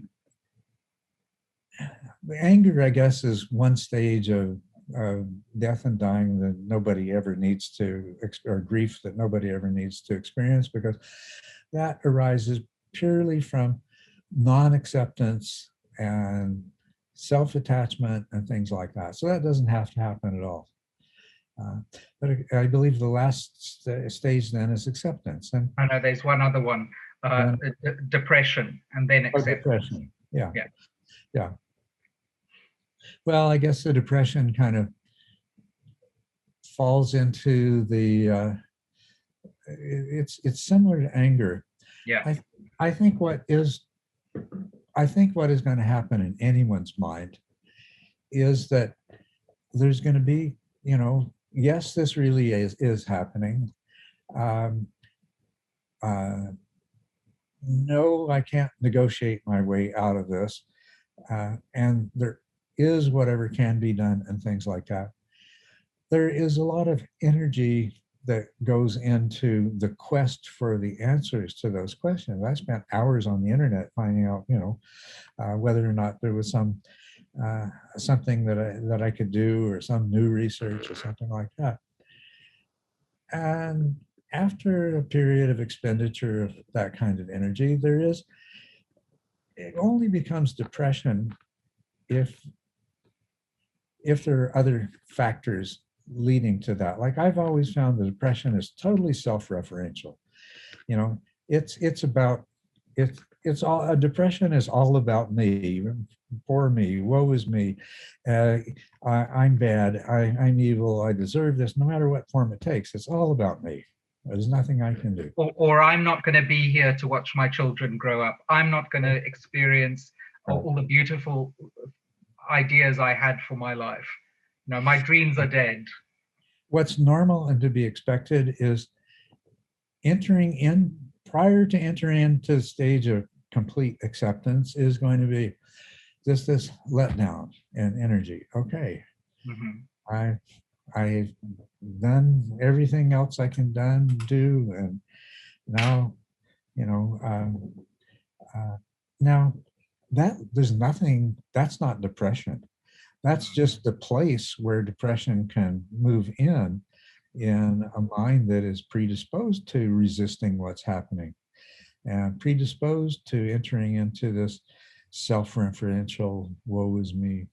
anger, I guess, is one stage of death and dying that nobody ever needs to, or grief that nobody ever needs to experience, because that arises purely from non-acceptance and self-attachment and things like that. So that doesn't have to happen at all. But I believe the last stage then is acceptance. And I know there's one other one, depression, and then acceptance. Depression. Yeah. Yeah. Well, I guess the depression kind of falls into the, it's similar to anger. Yeah. I think what is going to happen in anyone's mind is that there's going to be, yes, this really is happening. No, I can't negotiate my way out of this. And there is whatever can be done and things like that. There is a lot of energy that goes into the quest for the answers to those questions. I spent hours on the internet finding out, whether or not there was something that I could do, or some new research or something like that. And after a period of expenditure of that kind of energy, it only becomes depression if there are other factors leading to that. Like, I've always found that depression is totally self-referential. Depression is all about me, poor me, woe is me, I'm bad, I'm evil, I deserve this, no matter what form it takes. It's all about me. There's nothing I can do. Or I'm not going to be here to watch my children grow up. I'm not going to experience all the beautiful ideas I had for my life. My dreams are dead. What's normal and to be expected is prior to entering into the stage of complete acceptance is going to be just this letdown and energy. Okay, I've done everything else I can do, and now, now that there's nothing, that's not depression. That's just the place where depression can move in a mind that is predisposed to resisting what's happening and predisposed to entering into this self-referential, woe is me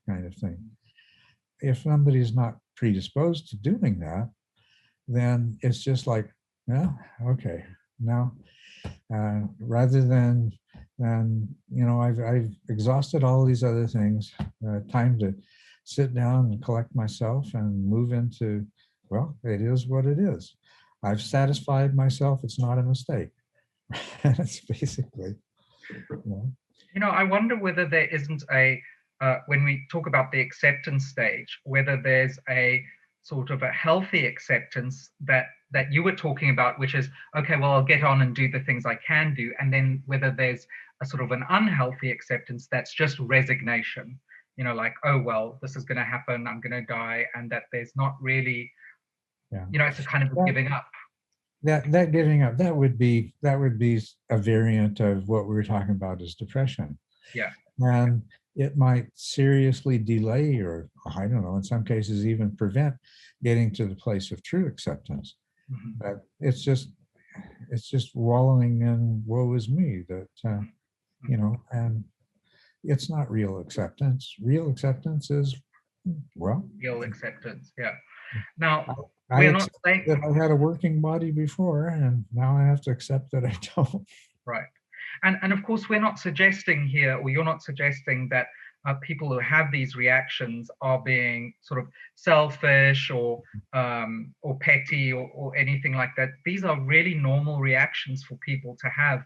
kind of thing. If somebody's not predisposed to doing that, then it's just like, well, okay, now, rather than I've exhausted all these other things, time to sit down and collect myself and move into, well, it is what it is. I've satisfied myself. It's not a mistake. That's basically, I wonder whether there isn't when we talk about the acceptance stage, whether there's a sort of a healthy acceptance that you were talking about, which is, okay, well, I'll get on and do the things I can do. And then whether there's a sort of an unhealthy acceptance that's just resignation, like, oh, well, this is going to happen, I'm going to die. And that there's not really, it's a kind of giving up. That giving up, that would be a variant of what we were talking about as depression. Yeah. And it might seriously delay, or I don't know, in some cases even prevent getting to the place of true acceptance. Mhm. But it's just wallowing in woe is me that, and it's not real acceptance. Real acceptance is, well, Real acceptance. Yeah. Now, I we're not accept saying, that I had a working body before, and now I have to accept that I don't. right. And of course, we're not suggesting here, or you're not suggesting that people who have these reactions are being sort of selfish or petty or anything like that. These are really normal reactions for people to have.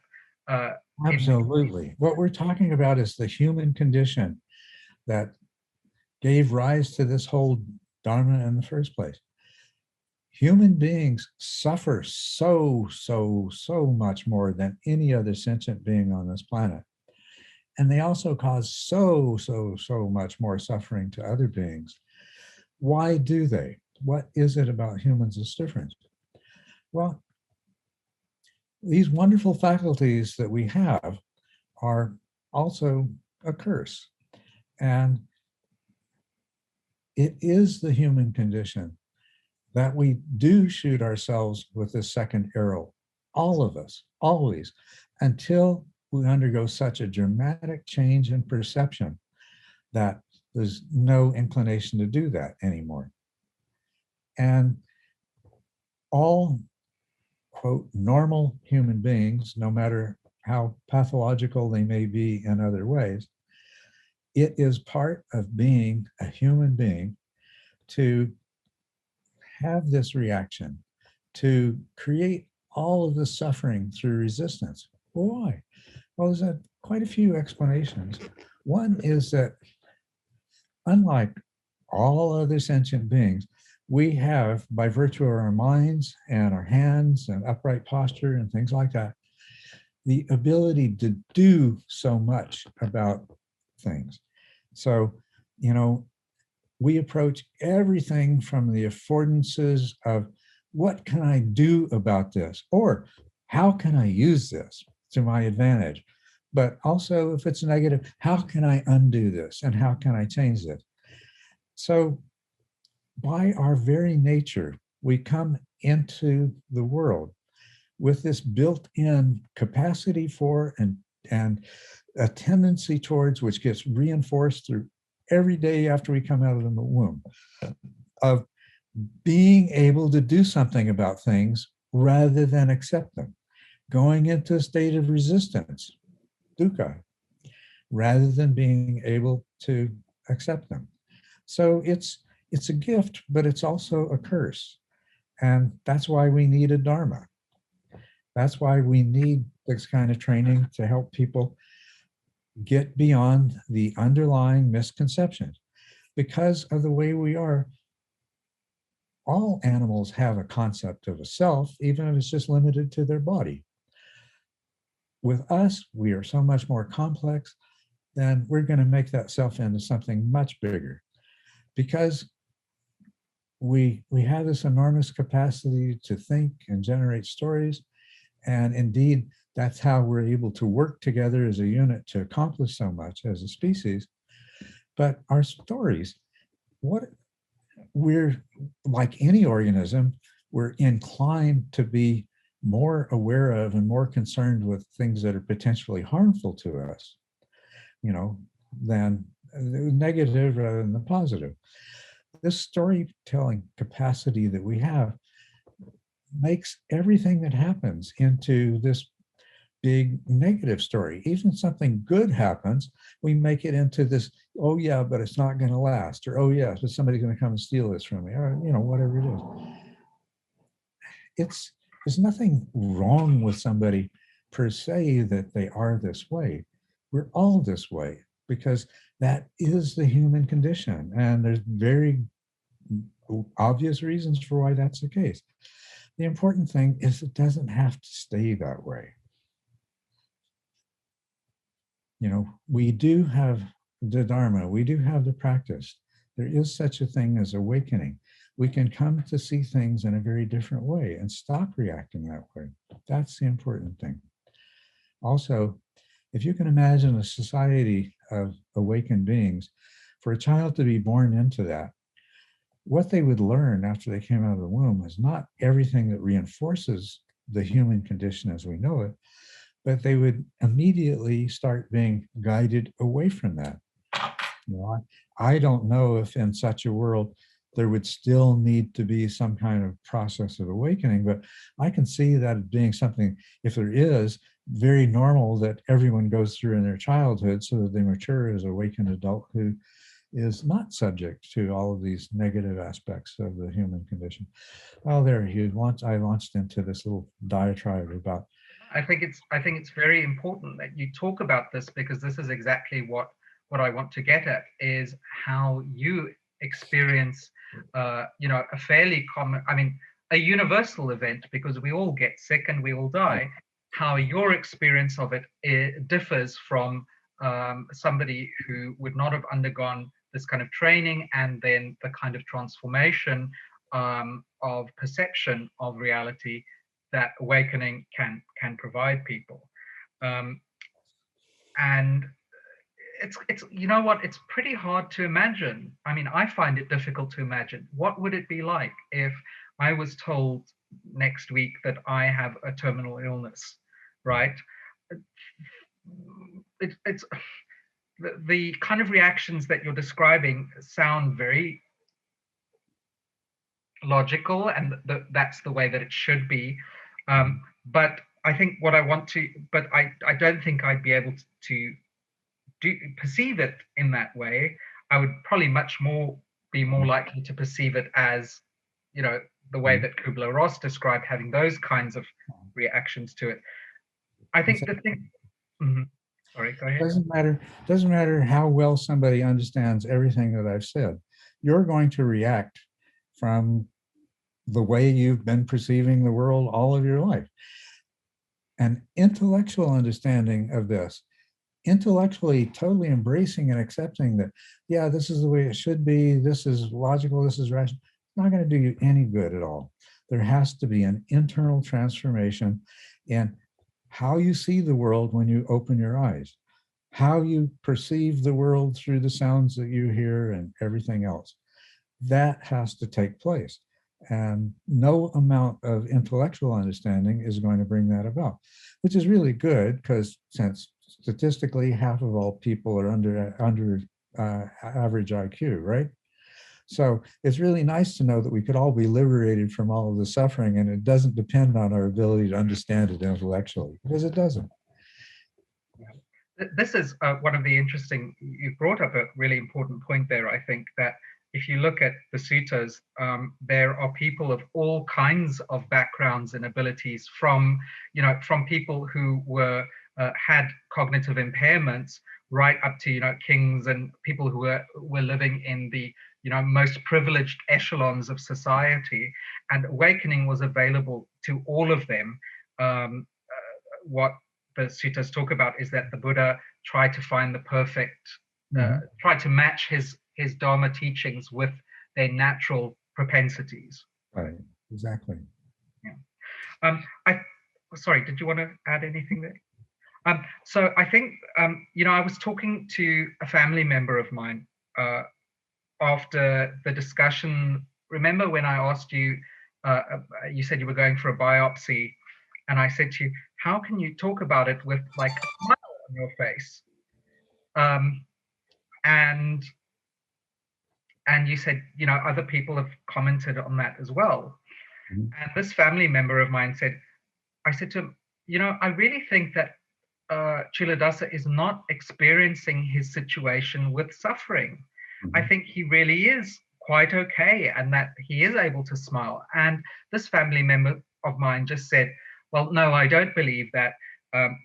Uh, in Absolutely. What we're talking about is the human condition that gave rise to this whole Dharma in the first place. Human beings suffer so much more than any other sentient being on this planet. And they also cause so much more suffering to other beings. Why do they? What is it about humans that's different? Well, these wonderful faculties that we have are also a curse. And it is the human condition that we do shoot ourselves with this second arrow, all of us, always, until we undergo such a dramatic change in perception that there's no inclination to do that anymore. And all, quote, normal human beings, no matter how pathological they may be in other ways, it is part of being a human being to have this reaction, to create all of the suffering through resistance. Why? Well, there's quite a few explanations. One is that, unlike all other sentient beings, we have, by virtue of our minds and our hands and upright posture and things like that, the ability to do so much about things. So, we approach everything from the affordances of what can I do about this, or how can I use this to my advantage? But also, if it's negative, how can I undo this and how can I change this? So, by our very nature, we come into the world with this built-in capacity for and a tendency towards, which gets reinforced through every day after we come out of the womb, of being able to do something about things rather than accept them, going into a state of resistance, dukkha, rather than being able to accept them. So it's a gift, but it's also a curse. And that's why we need a dharma. That's why we need this kind of training to help people get beyond the underlying misconceptions. Because of the way we are, all animals have a concept of a self, even if it's just limited to their body. With us, we are so much more complex, then we're going to make that self into something much bigger. Because we have this enormous capacity to think and generate stories. And indeed, that's how we're able to work together as a unit to accomplish so much as a species. But our stories, what we're like any organism, we're inclined to be more aware of and more concerned with things that are potentially harmful to us, than the negative rather than the positive. This storytelling capacity that we have makes everything that happens into this big negative story. Even something good happens, we make it into this, oh yeah, but it's not going to last, or oh yeah, but somebody's going to come and steal this from me, or whatever it is. There's nothing wrong with somebody per se that they are this way. We're all this way because that is the human condition, and there's very obvious reasons for why that's the case. The important thing is it doesn't have to stay that way. We do have the Dharma, we do have the practice. There is such a thing as awakening. We can come to see things in a very different way and stop reacting that way. That's the important thing. Also, if you can imagine a society of awakened beings, for a child to be born into that, what they would learn after they came out of the womb is not everything that reinforces the human condition as we know it, but they would immediately start being guided away from that. You know, I don't know if in such a world there would still need to be some kind of process of awakening, but I can see that being something, if there is, very normal that everyone goes through in their childhood so that they mature as awakened adult who is not subject to all of these negative aspects of the human condition. Oh, there, I launched into this little diatribe about. I think it's very important that you talk about this, because this is exactly what I want to get at, is how you experience a fairly common, I mean, a universal event, because we all get sick and we all die. How your experience of it differs from somebody who would not have undergone this kind of training, and then the kind of transformation of perception of reality that awakening can provide people. And it's you know what, it's pretty hard to imagine. I mean, I find it difficult to imagine what would it be like if I was told next week that I have a terminal illness, right? It's the kind of reactions that you're describing sound very logical, and that's the way that it should be. But I think what I want to, but I don't think I'd be able to perceive it in that way. I would probably be more likely to perceive it as, the way that Kubler-Ross described, having those kinds of reactions to it. I think the thing. Mm-hmm. Sorry, go ahead. Doesn't matter how well somebody understands everything that I've said. You're going to react from the way you've been perceiving the world all of your life. An intellectual understanding of this, intellectually totally embracing and accepting that, yeah, this is the way it should be, this is logical, this is rational, it's not going to do you any good at all. There has to be an internal transformation in how you see the world when you open your eyes, how you perceive the world through the sounds that you hear and everything else. That has to take place. And no amount of intellectual understanding is going to bring that about, which is really good, because since statistically half of all people are under average IQ, right? So it's really nice to know that we could all be liberated from all of the suffering, and it doesn't depend on our ability to understand it intellectually, because it doesn't. This is one of the interesting, you brought up a really important point there. I think that if you look at the suttas, there are people of all kinds of backgrounds and abilities, from people who were had cognitive impairments, right up to kings and people who were living in the most privileged echelons of society, and awakening was available to all of them. What the suttas talk about is that the Buddha tried to find the perfect, tried to match his Dharma teachings with their natural propensities. Right, exactly. Yeah. Sorry, did you want to add anything there? So I think, I was talking to a family member of mine after the discussion. Remember when I asked you, you said you were going for a biopsy, and I said to you, how can you talk about it with like a smile on your face? And you said, other people have commented on that as well. Mm-hmm. And this family member of mine said, I said to him, I really think that Culadasa is not experiencing his situation with suffering. Mm-hmm. I think he really is quite okay, and that he is able to smile. And this family member of mine just said, well, no, I don't believe that.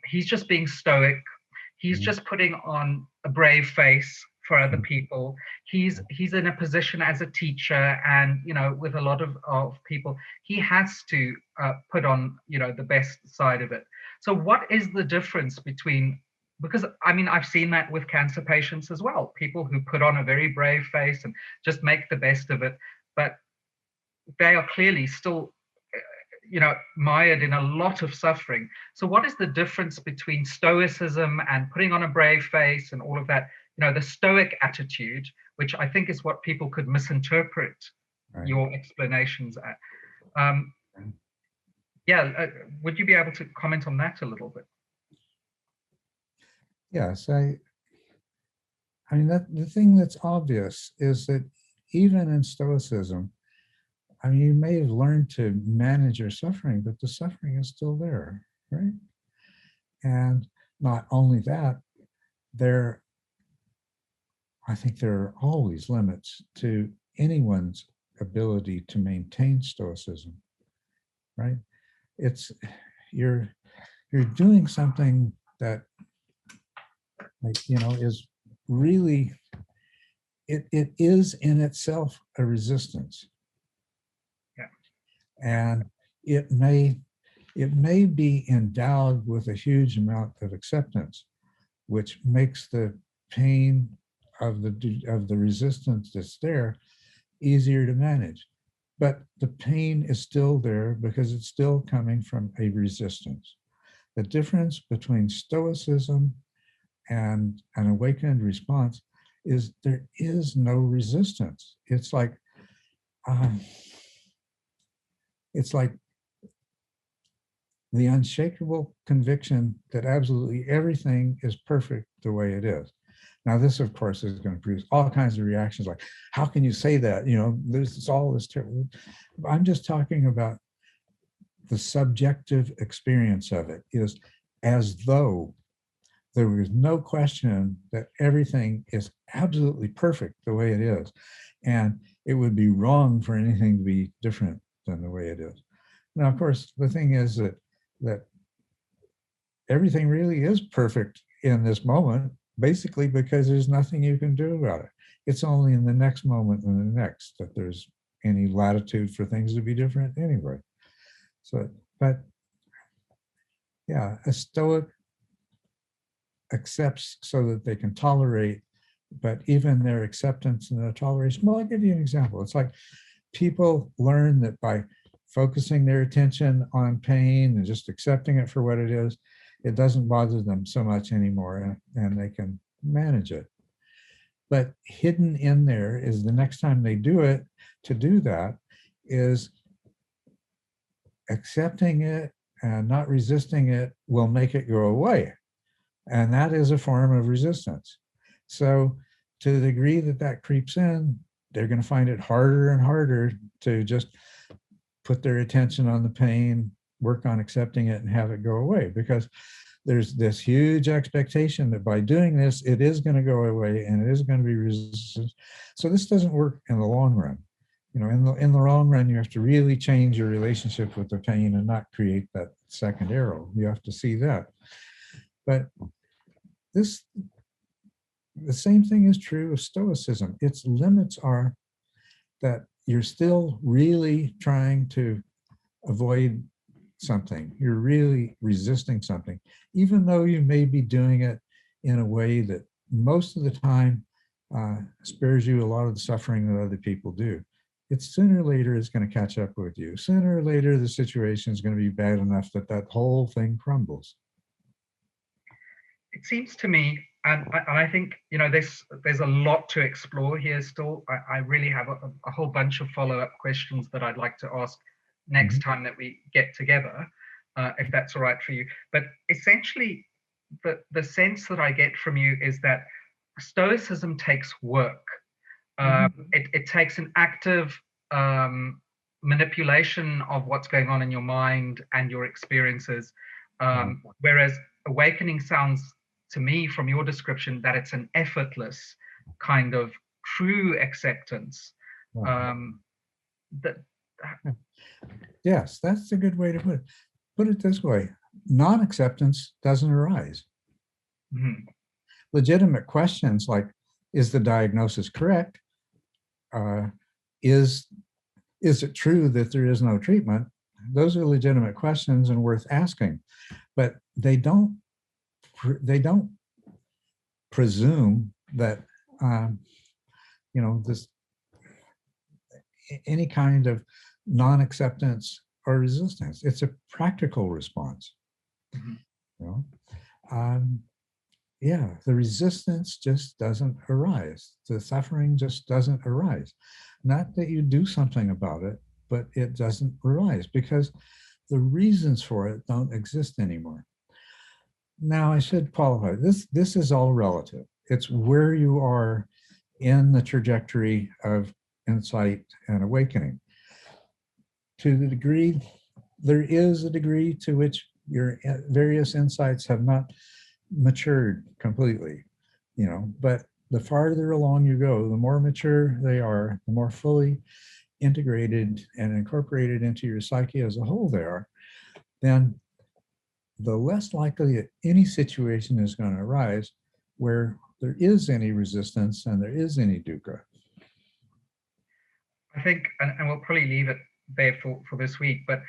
He's just being stoic. He's just putting on a brave face for other people. He's in a position as a teacher, and with a lot of people, he has to put on the best side of it. So what is the difference between, because I mean, I've seen that with cancer patients as well, people who put on a very brave face and just make the best of it, but they are clearly still mired in a lot of suffering. So what is the difference between stoicism and putting on a brave face and all of that? The stoic attitude, which I think is what people could misinterpret Right. your explanations at. Would you be able to comment on that a little bit? Yes, I mean, that the thing that's obvious is that even in Stoicism, I mean, you may have learned to manage your suffering, but the suffering is still there, right? And not only that, I think there are always limits to anyone's ability to maintain Stoicism, right? It's you're doing something that, is really, it is in itself a resistance. Yeah. And it may be endowed with a huge amount of acceptance, which makes the pain of the resistance that's there easier to manage. But the pain is still there because it's still coming from a resistance. The difference between Stoicism and an awakened response is there is no resistance. It's like the unshakable conviction that absolutely everything is perfect the way it is. Now, this, of course, is going to produce all kinds of reactions like, how can you say that? There's all this terrible. I'm just talking about the subjective experience of it is as though there was no question that everything is absolutely perfect the way it is. And it would be wrong for anything to be different than the way it is. Now, of course, the thing is that everything really is perfect in this moment, basically because there's nothing you can do about it. It's only in the next moment and the next that there's any latitude for things to be different anyway. So, but yeah, a Stoic accepts so that they can tolerate, but even their acceptance and their toleration, well, I'll give you an example. It's like people learn that by focusing their attention on pain and just accepting it for what it is, it doesn't bother them so much anymore, and they can manage it. But hidden in there is the next time they do it, to do that is accepting it and not resisting it will make it go away. And that is a form of resistance. So to the degree that that creeps in, they're going to find it harder and harder to just put their attention on the pain, work on accepting it, and have it go away, because there's this huge expectation that by doing this, it is going to go away and it is going to be resistant. So this doesn't work in the long run. In the long run, you have to really change your relationship with the pain and not create that second arrow. You have to see that. But the same thing is true of Stoicism. Its limits are that you're still really trying to avoid something. You're really resisting something, even though you may be doing it in a way that most of the time spares you a lot of the suffering that other people do. It's sooner or later it's going to catch up with you. Sooner or later the situation is going to be bad enough that that whole thing It seems to me, and I think, there's a lot to explore here still. I really have a whole bunch of follow-up questions that I'd like to ask next time that we get together, if that's all right for you. But essentially, the sense that I get from you is that Stoicism takes work. It takes an active manipulation of what's going on in your mind and your experiences, whereas awakening sounds to me from your description that it's an effortless kind of true acceptance. Yes, that's a good way to put it. Put it this way: non-acceptance doesn't arise. Legitimate questions like, is the diagnosis correct? Is it true that there is no treatment? Those are legitimate questions and worth asking, but they don't presume that this any kind of non-acceptance or resistance. It's a practical response. Mhm. You know? Yeah, the resistance just doesn't arise. The suffering just doesn't arise. Not that you do something about it, but it doesn't arise because the reasons for it don't exist anymore. Now, I should qualify this. This is all relative. It's where you are in the trajectory of insight and awakening. To the degree, there is a degree to which your various insights have not matured completely, but the farther along you go, the more mature they are, the more fully integrated and incorporated into your psyche as a whole they are, then the less likely that any situation is going to arise where there is any resistance and there is any dukkha. I think, and we'll probably leave it there for this week, but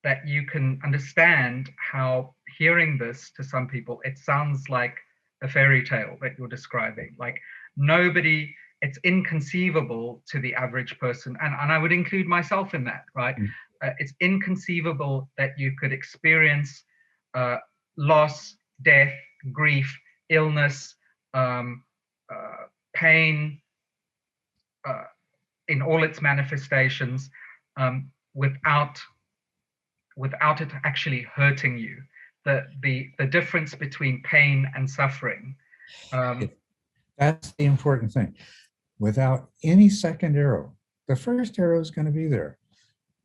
that you can understand how hearing this to some people, it sounds like a fairy tale that you're describing. Like nobody, it's inconceivable to the average person. And I would include myself in that, right? It's inconceivable that you could experience loss, death, grief, illness, pain, in all its manifestations, without it actually hurting you. The difference between pain and suffering. That's the important thing. Without any second arrow, the first arrow is going to be there.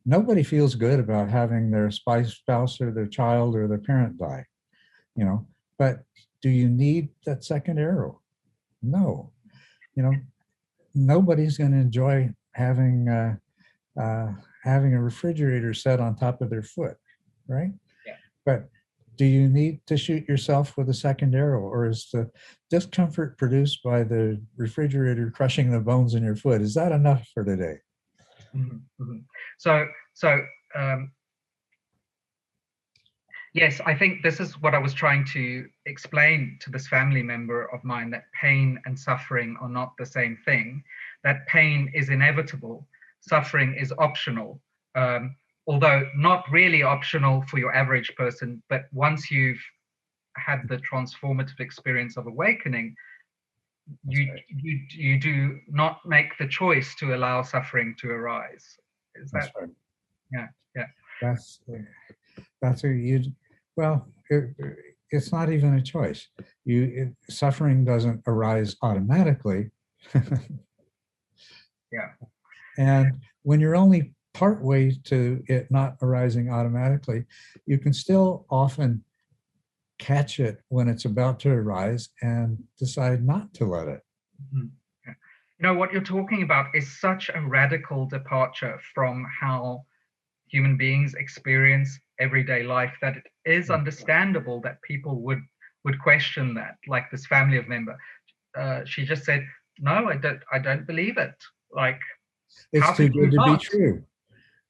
Nobody feels good about having their spouse or their child or their parent die, but do you need that second arrow? No. Nobody's going to enjoy having having a refrigerator set on top of their foot, right? Yeah. But do you need to shoot yourself with a second arrow, or is the discomfort produced by the refrigerator crushing the bones in your foot, is that enough for today? Mm-hmm. Mm-hmm. So yes, I think this is what I was trying to explain to this family member of mine, that pain and suffering are not the same thing, that pain is inevitable, suffering is optional, although not really optional for your average person, but once you've had the transformative experience of awakening, you do not make the choice to allow suffering to arise. Is that right? Yeah, yeah. That's a you. Well, it's not even a choice. Suffering doesn't arise automatically. Yeah. And when you're only part way to it not arising automatically, you can still often catch it when it's about to arise and decide not to let it. Mm-hmm. Yeah. What you're talking about is such a radical departure from how human beings experience everyday life that it is understandable that people would question that. Like this family member, she just said, "No, I don't believe it." Like, it's how too could you good to be not? true.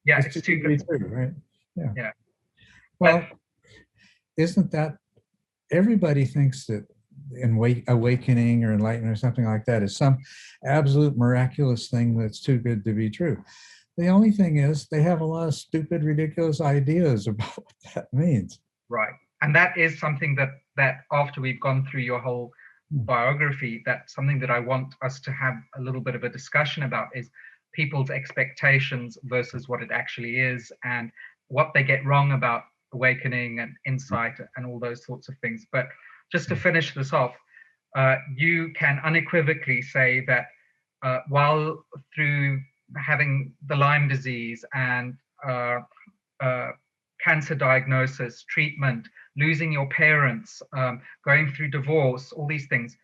Yeah, it's too good to be true, right? Yeah. Yeah. Well, isn't that, everybody thinks that awakening or enlightenment or something like that is some absolute miraculous thing that's too good to be true. The only thing is they have a lot of stupid, ridiculous ideas about what that means. Right. And that is something that after we've gone through your whole biography, that's something that I want us to have a little bit of a discussion about, is people's expectations versus what it actually is, and what they get wrong about awakening and insight and all those sorts of things. But just to finish this off, you can unequivocally say that while through having the Lyme disease and cancer diagnosis, treatment, losing your parents, going through divorce, all these things,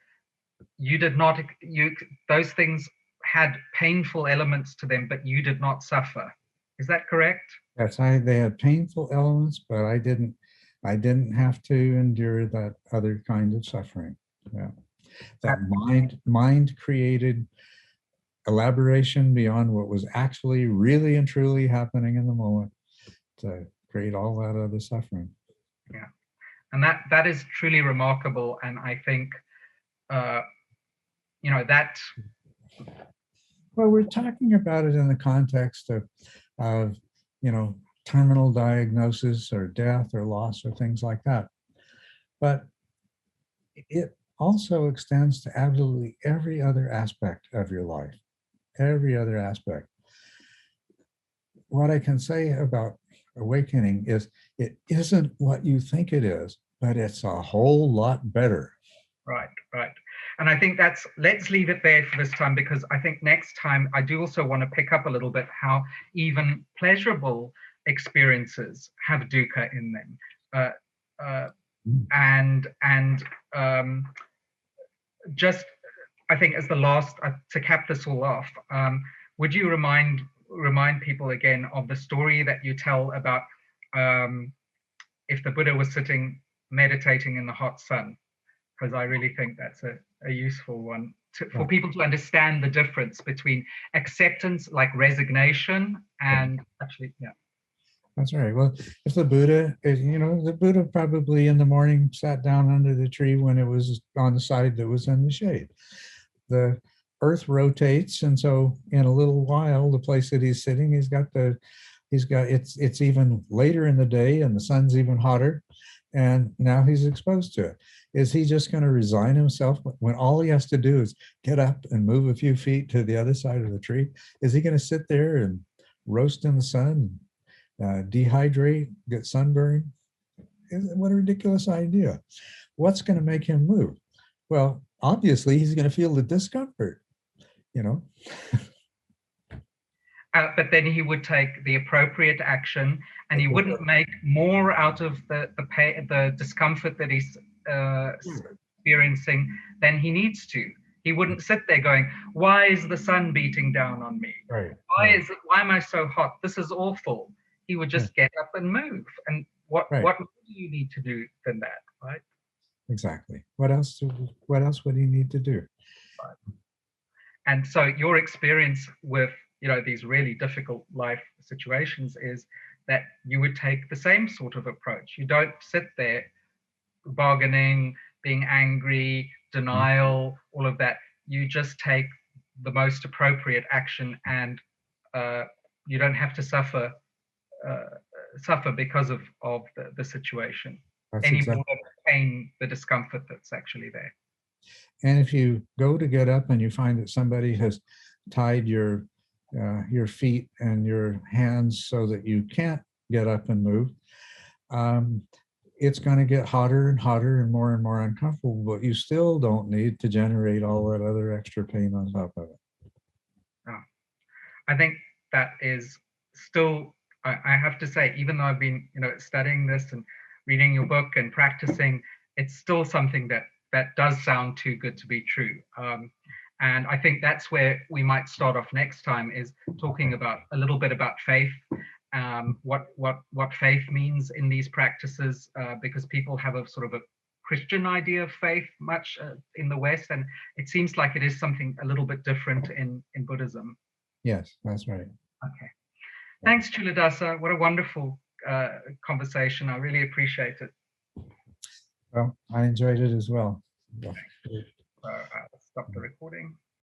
those things had painful elements to them, but you did not suffer. Is that correct? Yes, they had painful elements, but I didn't have to endure that other kind of suffering. Yeah. That mind created elaboration beyond what was actually really and truly happening in the moment to create all that other suffering. Yeah. And that is truly remarkable. And I think that. Well, we're talking about it in the context of of, terminal diagnosis or death or loss or things like that. But it also extends to absolutely every other aspect of your life, every other aspect. What I can say about awakening is it isn't what you think it is, but it's a whole lot better. Right, right. And I think let's leave it there for this time, because I think next time I do also want to pick up a little bit how even pleasurable experiences have dukkha in them. And just, I think as the last, to cap this all off, would you remind people again of the story that you tell about if the Buddha was sitting meditating in the hot sun? Because I really think that's a useful one for people to understand the difference between acceptance, like resignation, and actually, yeah. That's right. Well, if the Buddha, the Buddha probably in the morning sat down under the tree when it was on the side that was in the shade. The earth rotates, and so in a little while, the place that he's sitting, it's even later in the day and the sun's even hotter, and now he's exposed to it. Is he just going to resign himself when all he has to do is get up and move a few feet to the other side of the tree? Is he going to sit there and roast in the sun, dehydrate, get sunburned? What a ridiculous idea. What's going to make him move? Well, obviously he's going to feel the discomfort, But then he would take the appropriate action, and he wouldn't make more out of the discomfort that he's experiencing than he needs to. He wouldn't sit there going, "Why is the sun beating down on me? Right. Why am I so hot? This is awful." He would just get up and move. And what more do you need to do than that, right? Exactly. What else would he need to do? Right. And so your experience with these really difficult life situations is that you would take the same sort of approach. You don't sit there bargaining, being angry, denial, all of that. You just take the most appropriate action, and you don't have to suffer because of the situation. Any more than pain, the discomfort that's actually there. And if you go to get up and you find that somebody has tied your feet and your hands so that you can't get up and move, it's going to get hotter and hotter and more uncomfortable, but you still don't need to generate all that other extra pain on top of it. Oh, I think that is still, I have to say, even though I've been studying this and reading your book and practicing, it's still something that does sound too good to be true. And I think that's where we might start off next time, is talking about a little bit about faith, what faith means in these practices, because people have a sort of a Christian idea of faith much in the West, and it seems like it is something a little bit different in Buddhism. Yes, that's right. Okay. Thanks, Culadasa. What a wonderful conversation. I really appreciate it. Well, I enjoyed it as well. I'll stop the recording.